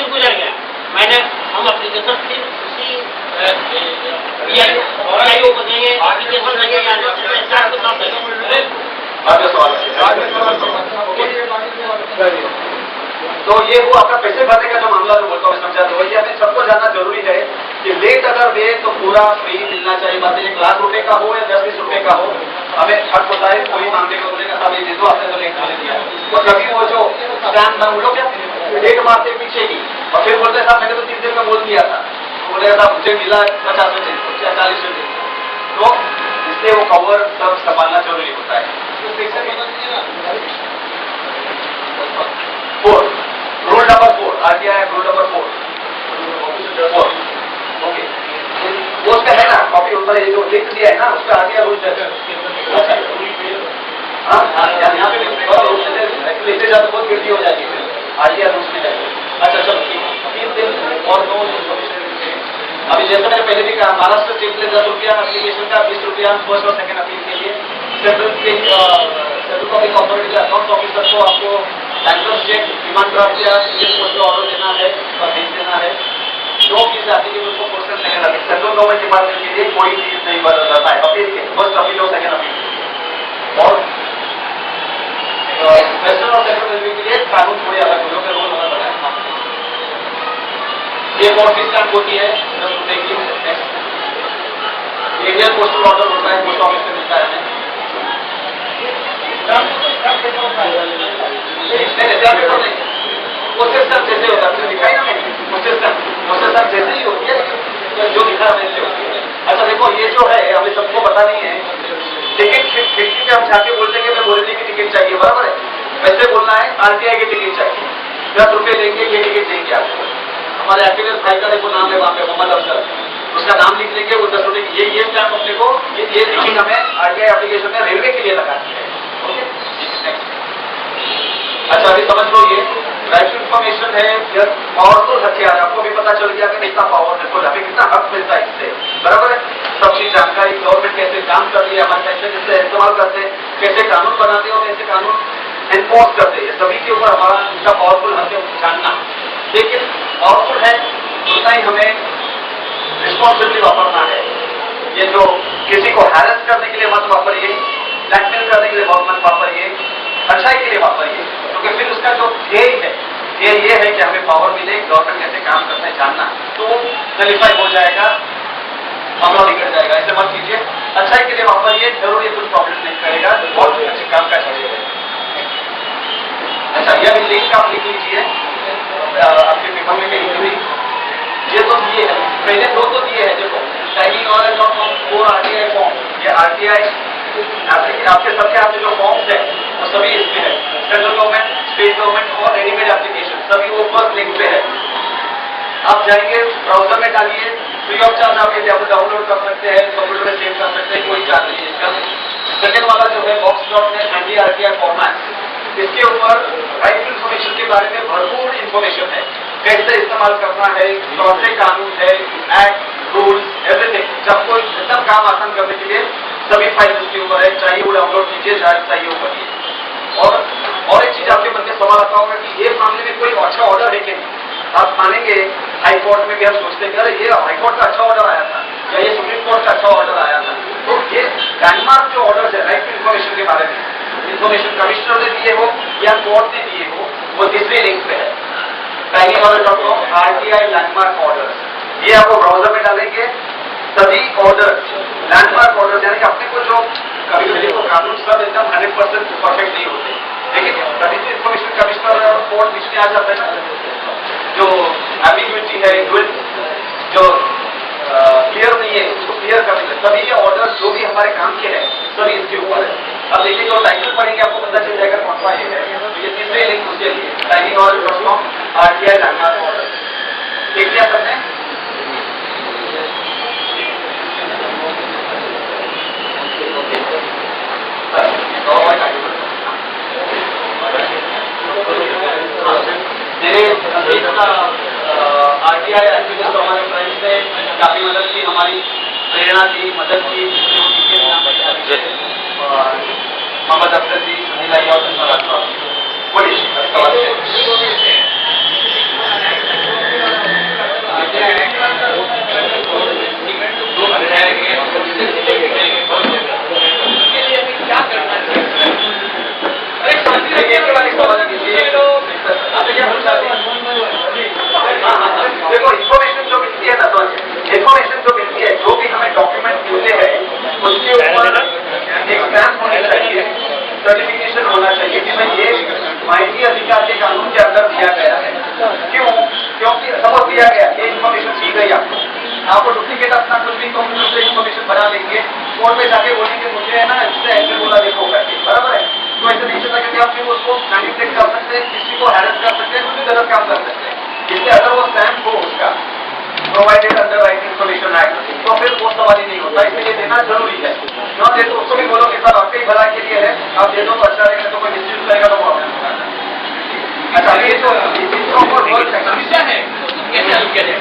गुजर गया, मैंने हम एप्लीकेशन फिर उसी पीआईओ को देंगे, एप्लीकेशन लगेगा, आपका सवाल है। तो ये वो आपका पैसे भरने का जो मामला जो बोलता हूँ समझा दो, ये हमें सबको जानना जरूरी है कि लेट अगर दे तो पूरा फ्री मिलना चाहिए, बात 1 लाख रुपए का हो या 10-20 रुपए का हो, हमें हक होता है। कोई मांगने को बोलेगा साहब ये दे दो, आपने तो लेट कर दिया, तो कभी वो जो स्कैम ना बोलो क्या डेट मारते पीछे ही, और फिर बोलते साहब मैंने तो 30 दिन में बोल दिया था, तो बोलेगा साहब मुझे मिला 50वें दिन 40वें दिन, तो इसलिए वो कवर सब संभालना जरूरी होता है। Rule number 4 RTI rule number 4 okay, वो उसका है ना कॉपी होता है, जो लिख दिया है ना उसका आरटीआई रूल यहाँ पे लिखते जाते बहुत गिरती हो जाती है आरटीआई रूल्स में जाए। अच्छा चलो ठीक है, 3 दिन और 2 इन्फॉर्मेशन। अभी जैसे मैंने पहले भी कहा, महाराष्ट्र स्टेट के लिए 10 रुपया एप्लीकेशन का, 20 रुपया फर्स्ट और सेकंड अपील के लिए। सेंट्रल पब्लिक अथॉरिटी के अकाउंट ऑफिसर को आपको बैंकर्स चेक, डिमांड ड्राफ्ट या ऑर्डर देना है और भेज देना है। जो फीस आती है उसको फर्स्ट और second appeal, central government department के लिए कोई फीस नहीं भरता है अपील के, फर्स्ट अपील और सेकंड अपील। और वेस्टर्न और सेंट्रल रेलवे के लिए कानून थोड़े अलग, दोनों के रूल अलग है। एक और फीस स्टैम्प होती है 10 रुपए की, इंडियन पोस्टल ऑर्डर होता है, पोस्ट ऑफिस से मिलता है हमें। पोस्टल स्टैम्प जैसे होता है, आपने दिखाई ना मैंने, पोस्टल स्टैम्प जैसे ही होती है, जो दिखा है वैसे होती है। अच्छा देखो, ये जो है हमें सबको पता नहीं है, टिकट खिड़की पे हम जाके बोलते हैं कि मैं बोलने की टिकट चाहिए, बराबर है? वैसे बोलना है आरटीआई की टिकट चाहिए, 10 रुपए देंगे, ये टिकट देंगे आपको। हमारे एक्टिविस्ट भाई का देखो नाम है वहां पे, मोहम्मद अफजल, उसका नाम लिख लेंगे, वो 10 रुपए की ये स्टैम्प अपने को, ये टिकट हमें आरटीआई एप्लीकेशन में रेलवे के लिए लगानी है। ओके, अच्छा अभी समझ लो, ये राइट टू इन्फॉर्मेशन है, यह पावरफुल हथियार, आपको भी पता चल गया कि कितना पावरफुल, हमें कितना हक मिलता है इससे, बराबर है? सबकी जानकारी, गवर्नमेंट कैसे काम कर रही है, हमारे पैसे कैसे इस्तेमाल करते हैं, कैसे कानून बनाते हैं और कैसे कानून एनफोर्स करते हैं, सभी के ऊपर हमारा इनका पावरफुल हक है जानना। लेकिन पावरफुल है उतना ही हमें रिस्पॉन्सिबिलिटी वापरना है। ये जो किसी को हैरेस करने के लिए मत वापरिए, ब्लैकमेल करने के लिए मत वापरिए, अच्छाई के लिए वापरिए, क्योंकि फिर उसका जो ध्येय है ये है कि हमें पावर मिले, गवर्नमेंट कैसे काम करता है जानना, तो वो नलिफाई हो जाएगा, मामला बिगड़ जाएगा। ऐसे मत कीजिए, अच्छाई के लिए वापरिए, जरूर ये कुछ प्रॉब्लम नहीं करेगा, बहुत अच्छे काम का चाहिए। अच्छा, यह लिंक आप लिख लीजिए आपके पेपर में कहीं भी, ये तो दिए है, पहले दो तो दिए है, देखो टाइमिंग और आरटीआई फॉर्म, ये आरटीआई आपके सबके हाथ में जो फॉर्म्स है वो सभी इसमें है, सेंट्रल गवर्नमेंट, स्टेट गवर्नमेंट और रेडीमेड एप्लीकेशन सभी वो फर्स्ट लिंक पे है। आप जाएंगे ब्राउजर में डालिए, फ्री ऑफ चार्ज आप ये डाउनलोड कर सकते हैं, कंप्यूटर में सेव कर सकते हैं, कोई चार्ज नहीं है इसका। सेकेंड वाला जो है box.net anti-RTI फॉर्मेट, इसके ऊपर राइट टू इन्फॉर्मेशन के बारे में भरपूर इन्फॉर्मेशन है, कैसे इस्तेमाल करना है, कौन से कानून है, एक्ट, रूल्स, एवरीथिंग, जब कोई सब काम आसान करने के लिए सभी फाइल इसके ऊपर है, चाहिए वो डाउनलोड कीजिए, चाहिए वो करिए। और एक चीज आपके मन में सवाल आता होगा कि ये मामले में कोई अच्छा ऑर्डर है कि नहीं? आप मानेंगे हाई कोर्ट में भी हम सोचते हैं कि ये हाई कोर्ट का अच्छा ऑर्डर आया था या ये सुप्रीम कोर्ट का अच्छा ऑर्डर आया था, तो ये लैंडमार्क जो ऑर्डर है राइट टू इन्फॉर्मेशन के बारे में, इन्फॉर्मेशन कमिश्नर ने दिए हो या कोर्ट ने दिए हो, वो तीसरे लिंक पे है, RTI लैंडमार्क ऑर्डर। ये आपको ब्राउजर में डालेंगे, सभी ऑर्डर लैंडमार्क ऑर्डर, यानी कि अपने को जो कभी कभी तो कानून सब एकदम 100% परफेक्ट नहीं होते, लेकिन कभी तो इन्फॉर्मेशन कमिश्नर और कोर्ट बीच में आ जाता है ना, जो एम्बिग्विटी है, जो क्लियर नहीं है उसको क्लियर करने के सभी ये ऑर्डर जो भी हमारे काम के हैं सभी इसके ऊपर है। अब देखिए जो टाइटल पढ़ेंगे आपको पता चल जाएगा कौन सा ये है, तो ये तीसरे लिंक उसके लिए टाइमिंग और RTI लैंडमार्क ऑर्डर देख लिया सबने। RTI एक्टिविस्ट हमारे फ्रेंड्स ने काफी मदद की, हमारी प्रेरणा दी, मदद की, मोहम्मद अफजल जी, सुनील अय्या और बोलिए सवाल है। क्या करना चाहिए? देखो इन्फॉर्मेशन जो मिलती है ना, तो इन्फॉर्मेशन जो मिलती है, जो भी हमें डॉक्यूमेंट मिलते हैं उसके ऊपर एक स्टैम्प होनी चाहिए, सर्टिफिकेशन होना चाहिए कि भाई ये माहिती अधिकार के कानून के अंदर दिया गया है। क्योंकि सपोज दिया गया, ये इन्फॉर्मेशन दी गई आपको डुप्लीकेट अपना कुछ भी कंप्यूटर से इन्फॉर्मेशन बना लेंगे, कोर्ट में जाके बोलेंगे मुझे है ना इससे ऐसे बोला देखो करके, बराबर है? तो ऐसे नहीं चलता, क्योंकि आप फिर उसको मैनिपुलेट कर सकते हैं, किसी को हैरेस कर सकते हैं, कुछ भी गलत काम कर सकते हैं। इसलिए अगर वो स्टैम्प हो उसका provided under right information act, तो फिर वो सवाल ही नहीं होता, इसलिए देना जरूरी है। न दे तो उसको भी बोलो कि सर आपके ही भलाई के लिए है, आप दे दो तो अच्छा रहेगा, तो कोई मिसयूज करेगा तो प्रॉब्लम होगा। अच्छा, ये तो समस्या है, कैसे हल किया जाए?